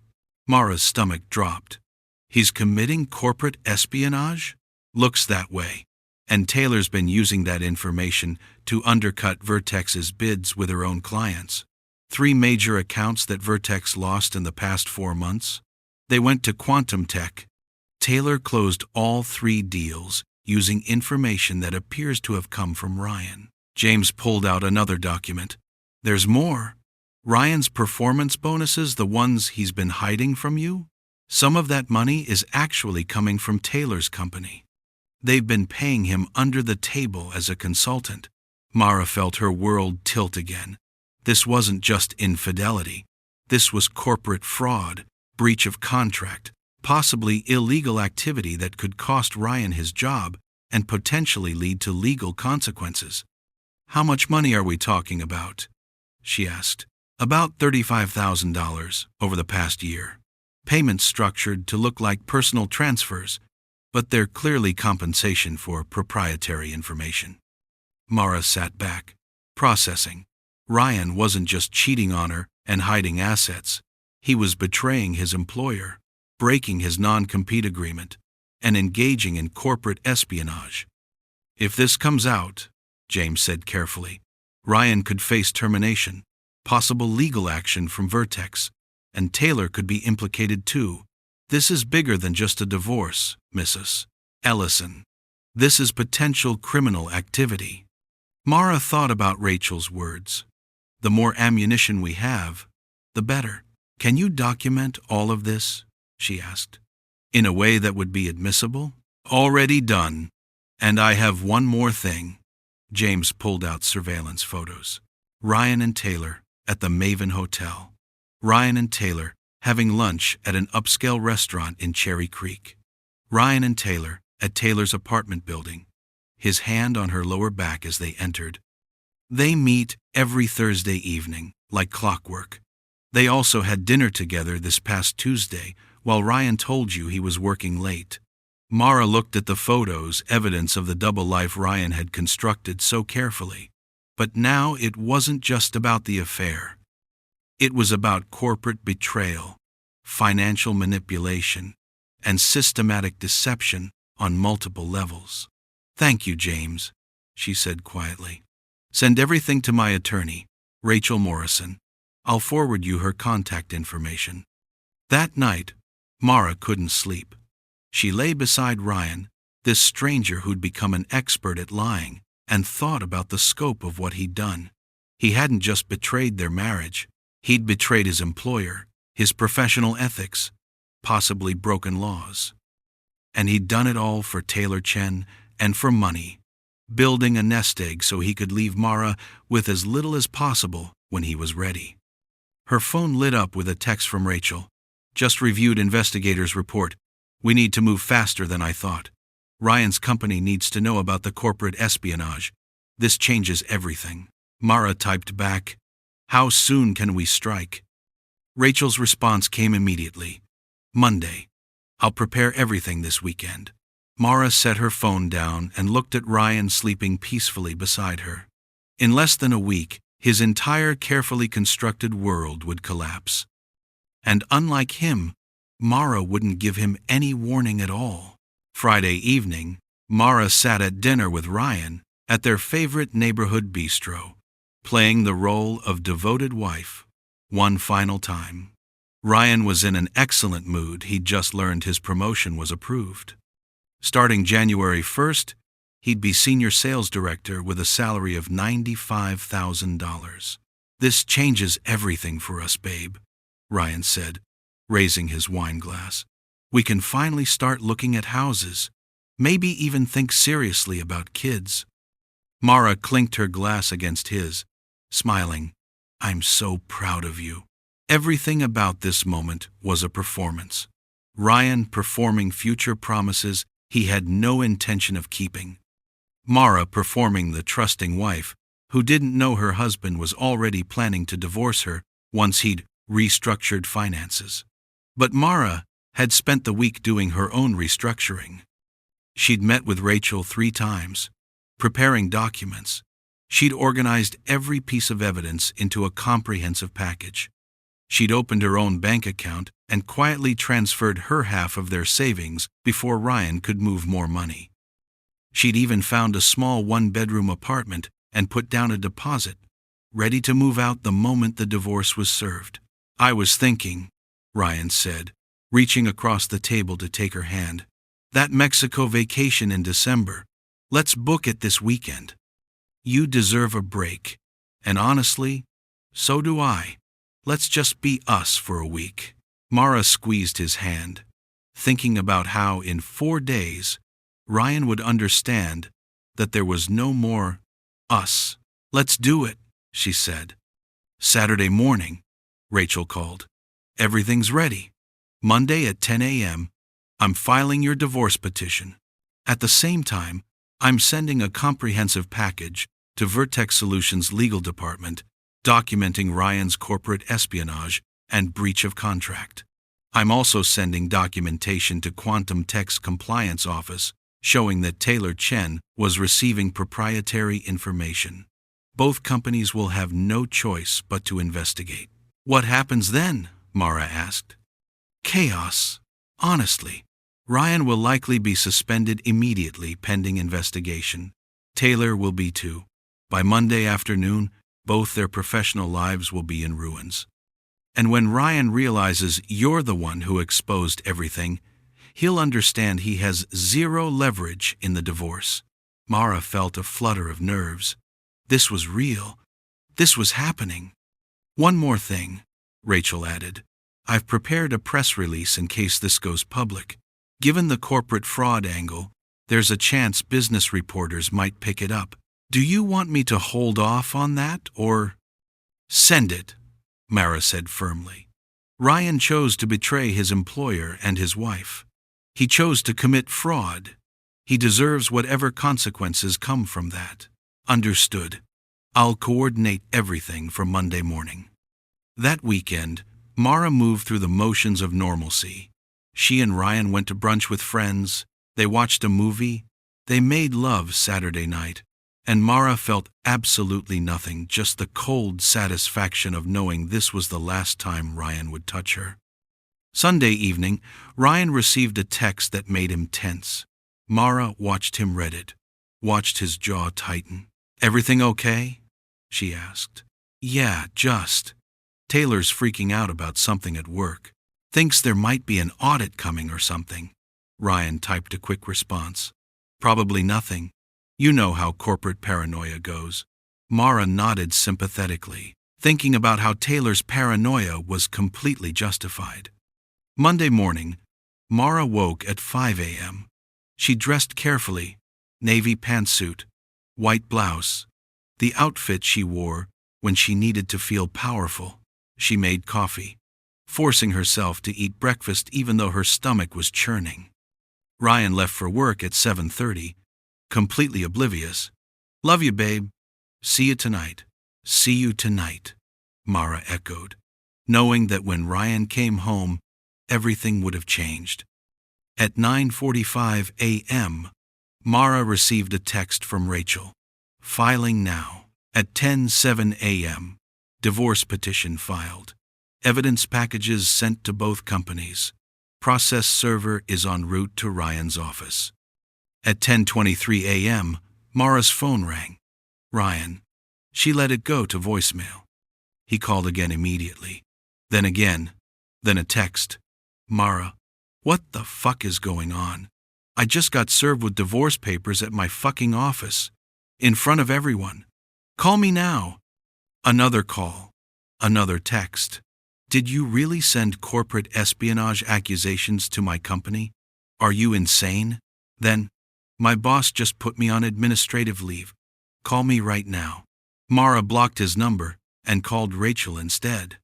Mara's stomach dropped. He's committing corporate espionage? Looks that way. And Taylor's been using that information to undercut Vertex's bids with her own clients. 3 major accounts that Vertex lost in the past 4 months. They went to Quantum Tech. Taylor closed all 3 deals using information that appears to have come from Ryan. James pulled out another document. There's more. Ryan's performance bonuses, the ones he's been hiding from you? Some of that money is actually coming from Taylor's company. They've been paying him under the table as a consultant. Mara felt her world tilt again. This wasn't just infidelity. This was corporate fraud, breach of contract, possibly illegal activity that could cost Ryan his job and potentially lead to legal consequences. How much money are we talking about? She asked. About $35,000 over the past year. Payments structured to look like personal transfers, but they're clearly compensation for proprietary information. Mara sat back, processing. Ryan wasn't just cheating on her and hiding assets. He was betraying his employer, breaking his non-compete agreement, and engaging in corporate espionage. If this comes out, James said carefully, Ryan could face termination, possible legal action from Vertex, and Taylor could be implicated too. This is bigger than just a divorce, Mrs. Ellison. This is potential criminal activity. Mara thought about Rachel's words. The more ammunition we have, the better. Can you document all of this? She asked. In a way that would be admissible? Already done. And I have one more thing. James pulled out surveillance photos. Ryan and Taylor at the Maven Hotel. Ryan and Taylor having lunch at an upscale restaurant in Cherry Creek. Ryan and Taylor at Taylor's apartment building, his hand on her lower back as they entered. They meet every Thursday evening, like clockwork. They also had dinner together this past Tuesday, while Ryan told you he was working late. Mara looked at the photos, evidence of the double life Ryan had constructed so carefully. But now it wasn't just about the affair. It was about corporate betrayal, financial manipulation, and systematic deception on multiple levels. Thank you, James, she said quietly. Send everything to my attorney, Rachel Morrison. I'll forward you her contact information. That night, Mara couldn't sleep. She lay beside Ryan, this stranger who'd become an expert at lying, and thought about the scope of what he'd done. He hadn't just betrayed their marriage. He'd betrayed his employer, his professional ethics, possibly broken laws. And he'd done it all for Taylor Chen and for money, building a nest egg so he could leave Mara with as little as possible when he was ready. Her phone lit up with a text from Rachel. Just reviewed investigators' report. We need to move faster than I thought. Ryan's company needs to know about the corporate espionage. This changes everything. Mara typed back, how soon can we strike? Rachel's response came immediately. Monday. I'll prepare everything this weekend. Mara set her phone down and looked at Ryan sleeping peacefully beside her. In less than a week, his entire carefully constructed world would collapse. And unlike him, Mara wouldn't give him any warning at all. Friday evening, Mara sat at dinner with Ryan at their favorite neighborhood bistro, playing the role of devoted wife one final time. Ryan was in an excellent mood. He'd just learned his promotion was approved. Starting January 1st, he'd be senior sales director with a salary of $95,000. This changes everything for us, babe, Ryan said, raising his wine glass. We can finally start looking at houses, maybe even think seriously about kids. Mara clinked her glass against his, smiling. I'm so proud of you. Everything about this moment was a performance. Ryan performing future promises he had no intention of keeping. Mara performing the trusting wife who didn't know her husband was already planning to divorce her once he'd restructured finances. But Mara had spent the week doing her own restructuring. She'd met with Rachel 3 times, preparing documents. She'd organized every piece of evidence into a comprehensive package. She'd opened her own bank account and quietly transferred her half of their savings before Ryan could move more money. She'd even found a small 1-bedroom apartment and put down a deposit, ready to move out the moment the divorce was served. I was thinking, Ryan said, reaching across the table to take her hand. That Mexico vacation in December. Let's book it this weekend. You deserve a break. And honestly, so do I. Let's just be us for a week. Mara squeezed his hand, thinking about how in 4 days, Ryan would understand that there was no more us. Let's do it, she said. Saturday morning, Rachel called. Everything's ready. Monday at 10 a.m., I'm filing your divorce petition. At the same time, I'm sending a comprehensive package to Vertex Solutions' legal department, documenting Ryan's corporate espionage and breach of contract. I'm also sending documentation to Quantum Tech's compliance office showing that Taylor Chen was receiving proprietary information. Both companies will have no choice but to investigate. What happens then? Mara asked. Chaos. Honestly, Ryan will likely be suspended immediately pending investigation. Taylor will be too. By Monday afternoon, both their professional lives will be in ruins. And when Ryan realizes you're the one who exposed everything, he'll understand he has zero leverage in the divorce. Mara felt a flutter of nerves. This was real. This was happening. One more thing, Rachel added. I've prepared a press release in case this goes public. Given the corporate fraud angle, there's a chance business reporters might pick it up. Do you want me to hold off on that, or? Send it, Mara said firmly. Ryan chose to betray his employer and his wife. He chose to commit fraud. He deserves whatever consequences come from that. Understood. I'll coordinate everything for Monday morning. That weekend, Mara moved through the motions of normalcy. She and Ryan went to brunch with friends. They watched a movie. They made love Saturday night. And Mara felt absolutely nothing, just the cold satisfaction of knowing this was the last time Ryan would touch her. Sunday evening, Ryan received a text that made him tense. Mara watched him read it, watched his jaw tighten. Everything okay? She asked. Yeah, just. Taylor's freaking out about something at work. Thinks there might be an audit coming or something. Ryan typed a quick response. Probably nothing. You know how corporate paranoia goes. Mara nodded sympathetically, thinking about how Taylor's paranoia was completely justified. Monday morning, Mara woke at 5 a.m. She dressed carefully, navy pantsuit, white blouse, the outfit she wore when she needed to feel powerful. She made coffee, forcing herself to eat breakfast even though her stomach was churning. Ryan left for work at 7:30, completely oblivious. "Love you, babe. See you tonight. See you tonight," Mara echoed, knowing that when Ryan came home, everything would have changed. At 9:45 a.m., Mara received a text from Rachel. "Filing now." At 10:07 a.m., divorce petition filed. Evidence packages sent to both companies. Process server is en route to Ryan's office. At 10:23 a.m., Mara's phone rang. Ryan. She let it go to voicemail. He called again immediately. Then again. Then a text. "Mara, what the fuck is going on? I just got served with divorce papers at my fucking office. In front of everyone. Call me now." Another call. Another text. "Did you really send corporate espionage accusations to my company? Are you insane? Then, my boss just put me on administrative leave. Call me right now." Mara blocked his number and called Rachel instead.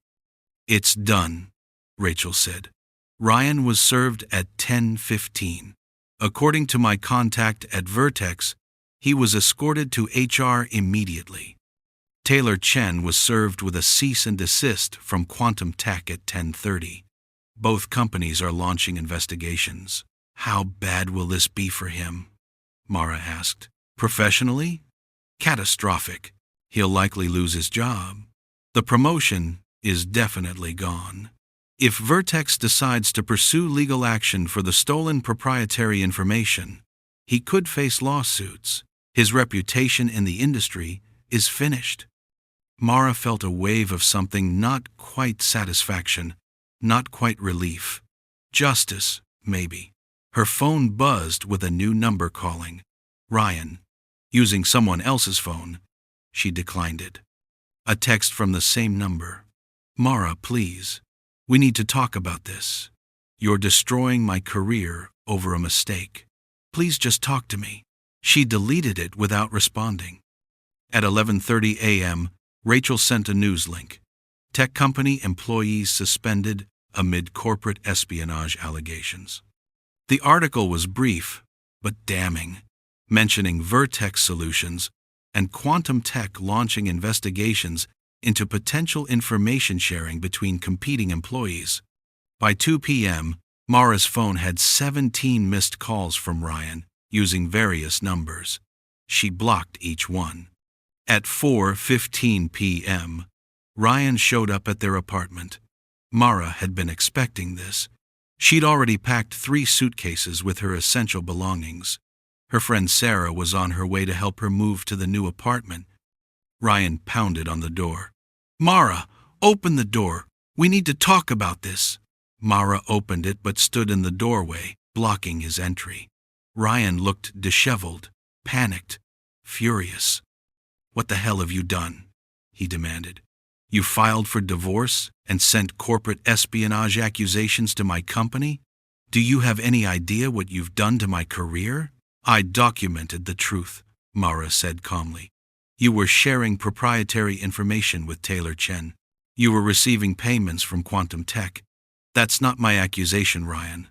"It's done," Rachel said. "Ryan was served at 10:15. According to my contact at Vertex, he was escorted to HR immediately. Taylor Chen was served with a cease and desist from Quantum Tech at 10:30. Both companies are launching investigations." "How bad will this be for him?" Mara asked. "Professionally? Catastrophic. He'll likely lose his job. The promotion is definitely gone. If Vertex decides to pursue legal action for the stolen proprietary information, he could face lawsuits. His reputation in the industry is finished." Mara felt a wave of something not quite satisfaction, not quite relief. Justice, maybe. Her phone buzzed with a new number calling. Ryan. Using someone else's phone. She declined it. A text from the same number. "Mara, please. We need to talk about this. You're destroying my career over a mistake. Please just talk to me." She deleted it without responding. At 11:30 a.m., Rachel sent a news link. Tech company employees suspended amid corporate espionage allegations. The article was brief, but damning, mentioning Vertex Solutions and Quantum Tech launching investigations into potential information sharing between competing employees. By 2 p.m., Mara's phone had 17 missed calls from Ryan using various numbers. She blocked each one. At 4:15 p.m., Ryan showed up at their apartment. Mara had been expecting this. She'd already packed 3 suitcases with her essential belongings. Her friend Sarah was on her way to help her move to the new apartment. Ryan pounded on the door. "Mara, open the door. We need to talk about this." Mara opened it but stood in the doorway, blocking his entry. Ryan looked disheveled, panicked, furious. "What the hell have you done?" he demanded. "You filed for divorce and sent corporate espionage accusations to my company? Do you have any idea what you've done to my career?" "I documented the truth," Mara said calmly. "You were sharing proprietary information with Taylor Chen. You were receiving payments from Quantum Tech. That's not my accusation, Ryan.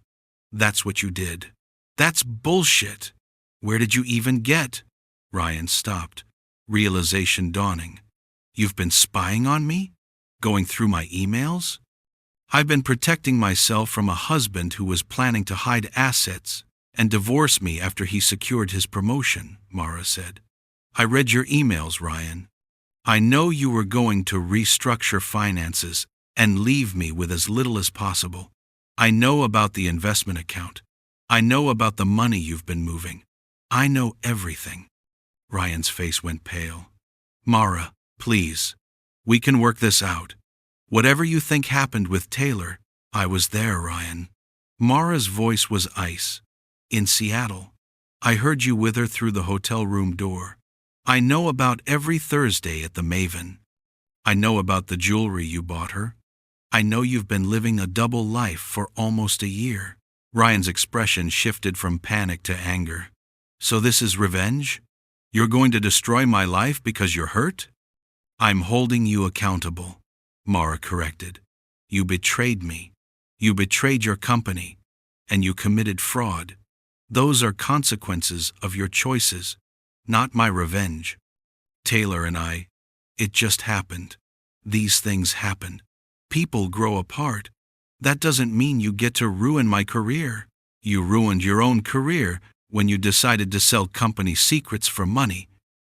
That's what you did." "That's bullshit. Where did you even get?" Ryan stopped, realization dawning. "You've been spying on me? Going through my emails?" "I've been protecting myself from a husband who was planning to hide assets and divorce me after he secured his promotion," Mara said. "I read your emails, Ryan. I know you were going to restructure finances and leave me with as little as possible. I know about the investment account. I know about the money you've been moving. I know everything." Ryan's face went pale. "Mara, please. We can work this out. Whatever you think happened with Taylor, I was there, Ryan." Mara's voice was ice. "In Seattle. I heard you with her through the hotel room door. I know about every Thursday at the Maven. I know about the jewelry you bought her. I know you've been living a double life for almost a year. Ryan's expression shifted from panic to anger. So this is revenge? You're going to destroy my life because you're hurt? I'm holding you accountable, Mara corrected. You betrayed me. You betrayed your company. And you committed fraud. Those are consequences of your choices, not my revenge. Taylor and it just happened. These things happen. People grow apart. That doesn't mean you get to ruin my career. You ruined your own career when you decided to sell company secrets for money,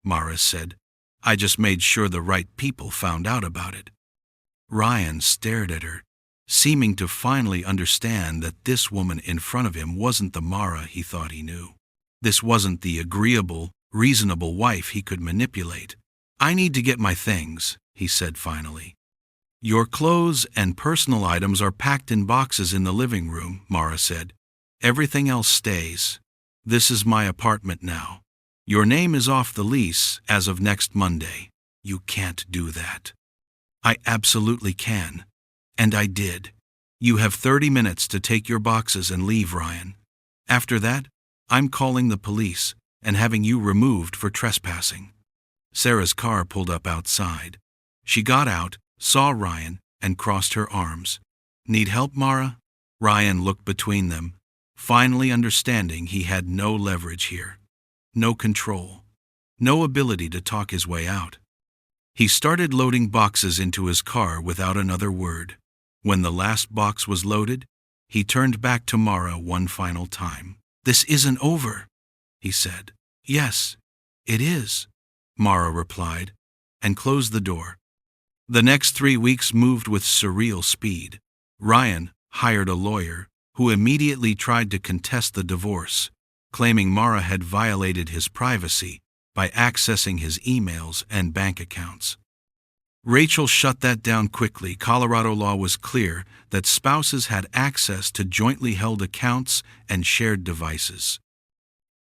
Mara said. I just made sure the right people found out about it. Ryan stared at her, seeming to finally understand that this woman in front of him wasn't the Mara he thought he knew. This wasn't the agreeable, reasonable wife he could manipulate. I need to get my things, he said finally. Your clothes and personal items are packed in boxes in the living room, Mara said. Everything else stays. This is my apartment now. Your name is off the lease as of next Monday. You can't do that. I absolutely can. And I did. You have 30 minutes to take your boxes and leave, Ryan. After that, I'm calling the police and having you removed for trespassing. Sarah's car pulled up outside. She got out, saw Ryan, and crossed her arms. Need help, Mara? Ryan looked between them, finally understanding he had no leverage here. No control. No ability to talk his way out. He started loading boxes into his car without another word. When the last box was loaded, he turned back to Mara one final time. This isn't over, he said. Yes, it is, Mara replied, and closed the door. The next 3 weeks moved with surreal speed. Ryan hired a lawyer who immediately tried to contest the divorce, claiming Mara had violated his privacy by accessing his emails and bank accounts. Rachel shut that down quickly. Colorado law was clear that spouses had access to jointly held accounts and shared devices.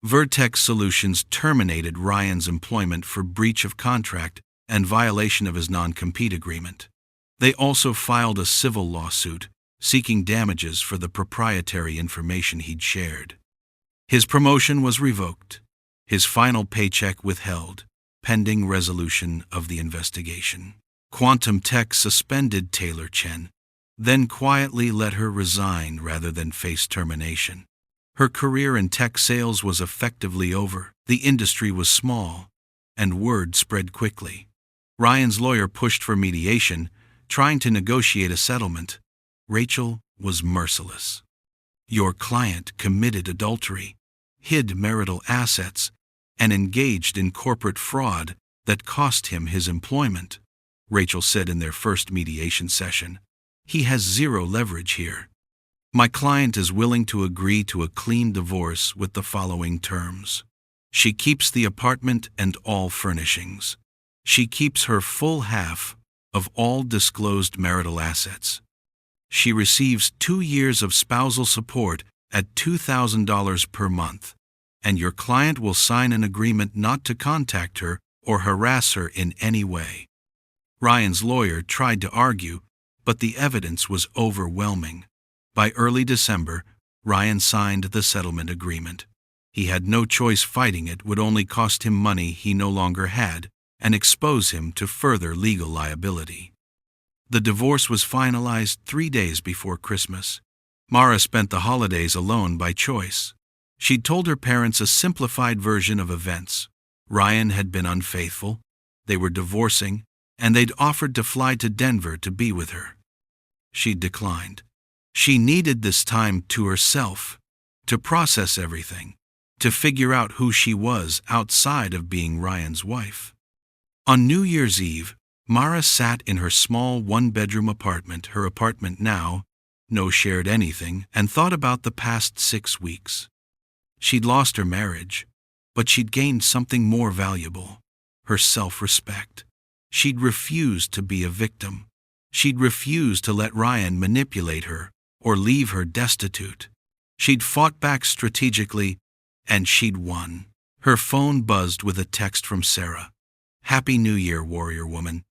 Vertex Solutions terminated Ryan's employment for breach of contract and violation of his non-compete agreement. They also filed a civil lawsuit seeking damages for the proprietary information he'd shared. His promotion was revoked, his final paycheck withheld, pending resolution of the investigation. Quantum Tech suspended Taylor Chen, then quietly let her resign rather than face termination. Her career in tech sales was effectively over. The industry was small, and word spread quickly. Ryan's lawyer pushed for mediation, trying to negotiate a settlement. Rachel was merciless. Your client committed adultery, hid marital assets, and engaged in corporate fraud that cost him his employment, Rachel said in their first mediation session. He has zero leverage here. My client is willing to agree to a clean divorce with the following terms. She keeps the apartment and all furnishings. She keeps her full half of all disclosed marital assets. She receives 2 years of spousal support at $2,000 per month, and your client will sign an agreement not to contact her or harass her in any way. Ryan's lawyer tried to argue, but the evidence was overwhelming. By early December, Ryan signed the settlement agreement. He had no choice. Fighting it would only cost him money he no longer had and expose him to further legal liability. The divorce was finalized 3 days before Christmas. Mara spent the holidays alone by choice. She'd told her parents a simplified version of events. Ryan had been unfaithful, they were divorcing, and they'd offered to fly to Denver to be with her. She declined. She needed this time to herself, to process everything, to figure out who she was outside of being Ryan's wife. On New Year's Eve, Mara sat in her small one-bedroom apartment, her apartment now, no shared anything, and thought about the past 6 weeks. She'd lost her marriage, but she'd gained something more valuable, her self-respect. She'd refused to be a victim. She'd refused to let Ryan manipulate her or leave her destitute. She'd fought back strategically, and she'd won. Her phone buzzed with a text from Sarah. Happy New Year, warrior woman.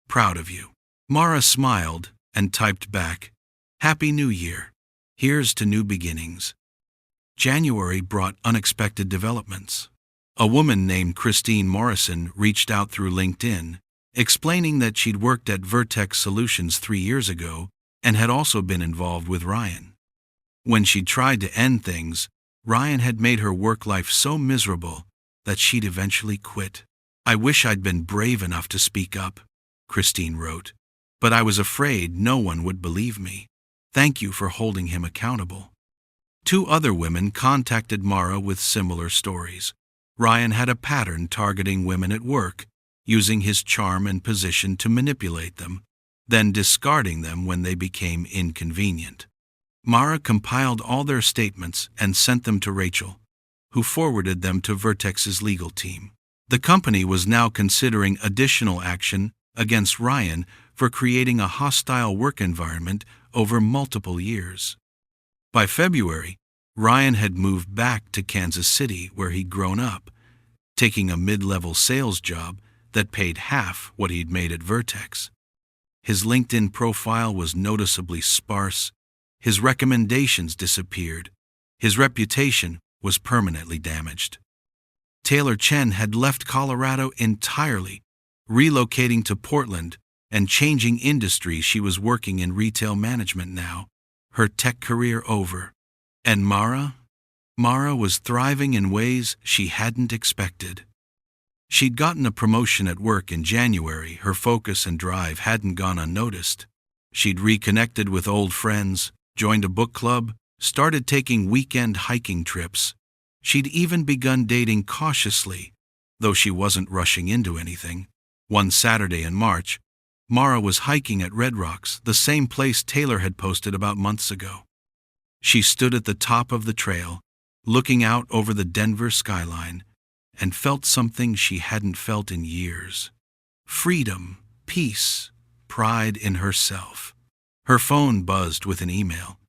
Proud of you. Mara smiled and typed back, Happy New Year. Here's to new beginnings. January brought unexpected developments. A woman named Christine Morrison reached out through LinkedIn, explaining that she'd worked at Vertex Solutions 3 years ago and had also been involved with Ryan. When she'd tried to end things, Ryan had made her work life so miserable that she'd eventually quit. "I wish I'd been brave enough to speak up," Christine wrote, "but I was afraid no one would believe me. Thank you for holding him accountable." 2 other women contacted Mara with similar stories. Ryan had a pattern targeting women at work, using his charm and position to manipulate them, then discarding them when they became inconvenient. Mara compiled all their statements and sent them to Rachel, who forwarded them to Vertex's legal team. The company was now considering additional action against Ryan for creating a hostile work environment over multiple years. By February, Ryan had moved back to Kansas City, where he'd grown up, taking a mid-level sales job that paid half what he'd made at Vertex. His LinkedIn profile was noticeably sparse, his recommendations disappeared, his reputation was permanently damaged. Taylor Chen had left Colorado entirely, relocating to Portland and changing industries. She was working in retail management now, her tech career over. And Mara was thriving in ways she hadn't expected. She'd gotten a promotion at work in January. Her focus and drive hadn't gone unnoticed. She'd reconnected with old friends, joined a book club, started taking weekend hiking trips. She'd even begun dating cautiously, though she wasn't rushing into anything. One Saturday in March, Mara was hiking at Red Rocks, the same place Taylor had posted about months ago. She stood at the top of the trail, looking out over the Denver skyline, and felt something she hadn't felt in years. Freedom, peace, pride in herself. Her phone buzzed with an email.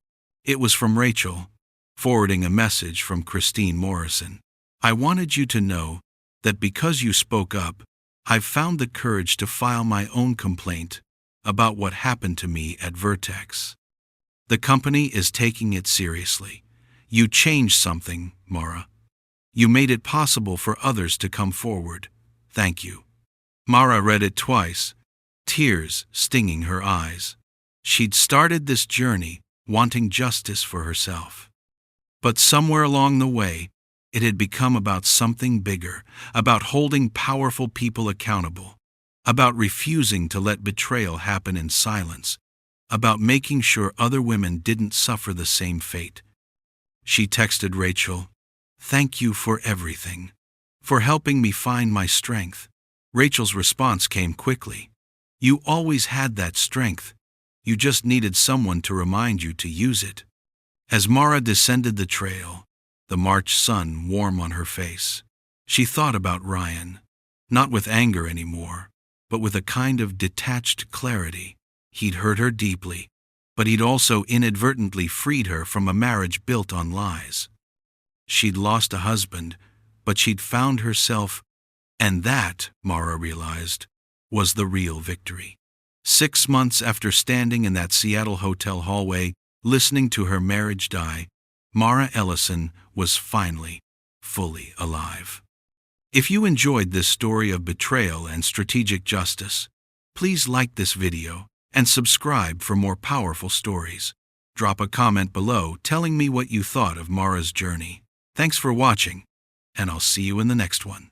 It was from Rachel, forwarding a message from Christine Morrison. "I wanted you to know that because you spoke up, I've found the courage to file my own complaint about what happened to me at Vertex. The company is taking it seriously. You changed something, Mara. You made it possible for others to come forward. Thank you." Mara read it twice, tears stinging her eyes. She'd started this journey wanting justice for herself. But somewhere along the way, it had become about something bigger, about holding powerful people accountable, about refusing to let betrayal happen in silence, about making sure other women didn't suffer the same fate. She texted Rachel, "Thank you for everything, for helping me find my strength." Rachel's response came quickly. "You always had that strength. You just needed someone to remind you to use it." As Mara descended the trail, the March sun warm on her face, she thought about Ryan, not with anger anymore, but with a kind of detached clarity. He'd hurt her deeply, but he'd also inadvertently freed her from a marriage built on lies. She'd lost a husband, but she'd found herself, and that, Mara realized, was the real victory. 6 months after standing in that Seattle hotel hallway, listening to her marriage die, Mara Ellison was finally, fully alive. If you enjoyed this story of betrayal and strategic justice, please like this video and subscribe for more powerful stories. Drop a comment below telling me what you thought of Mara's journey. Thanks for watching, and I'll see you in the next one.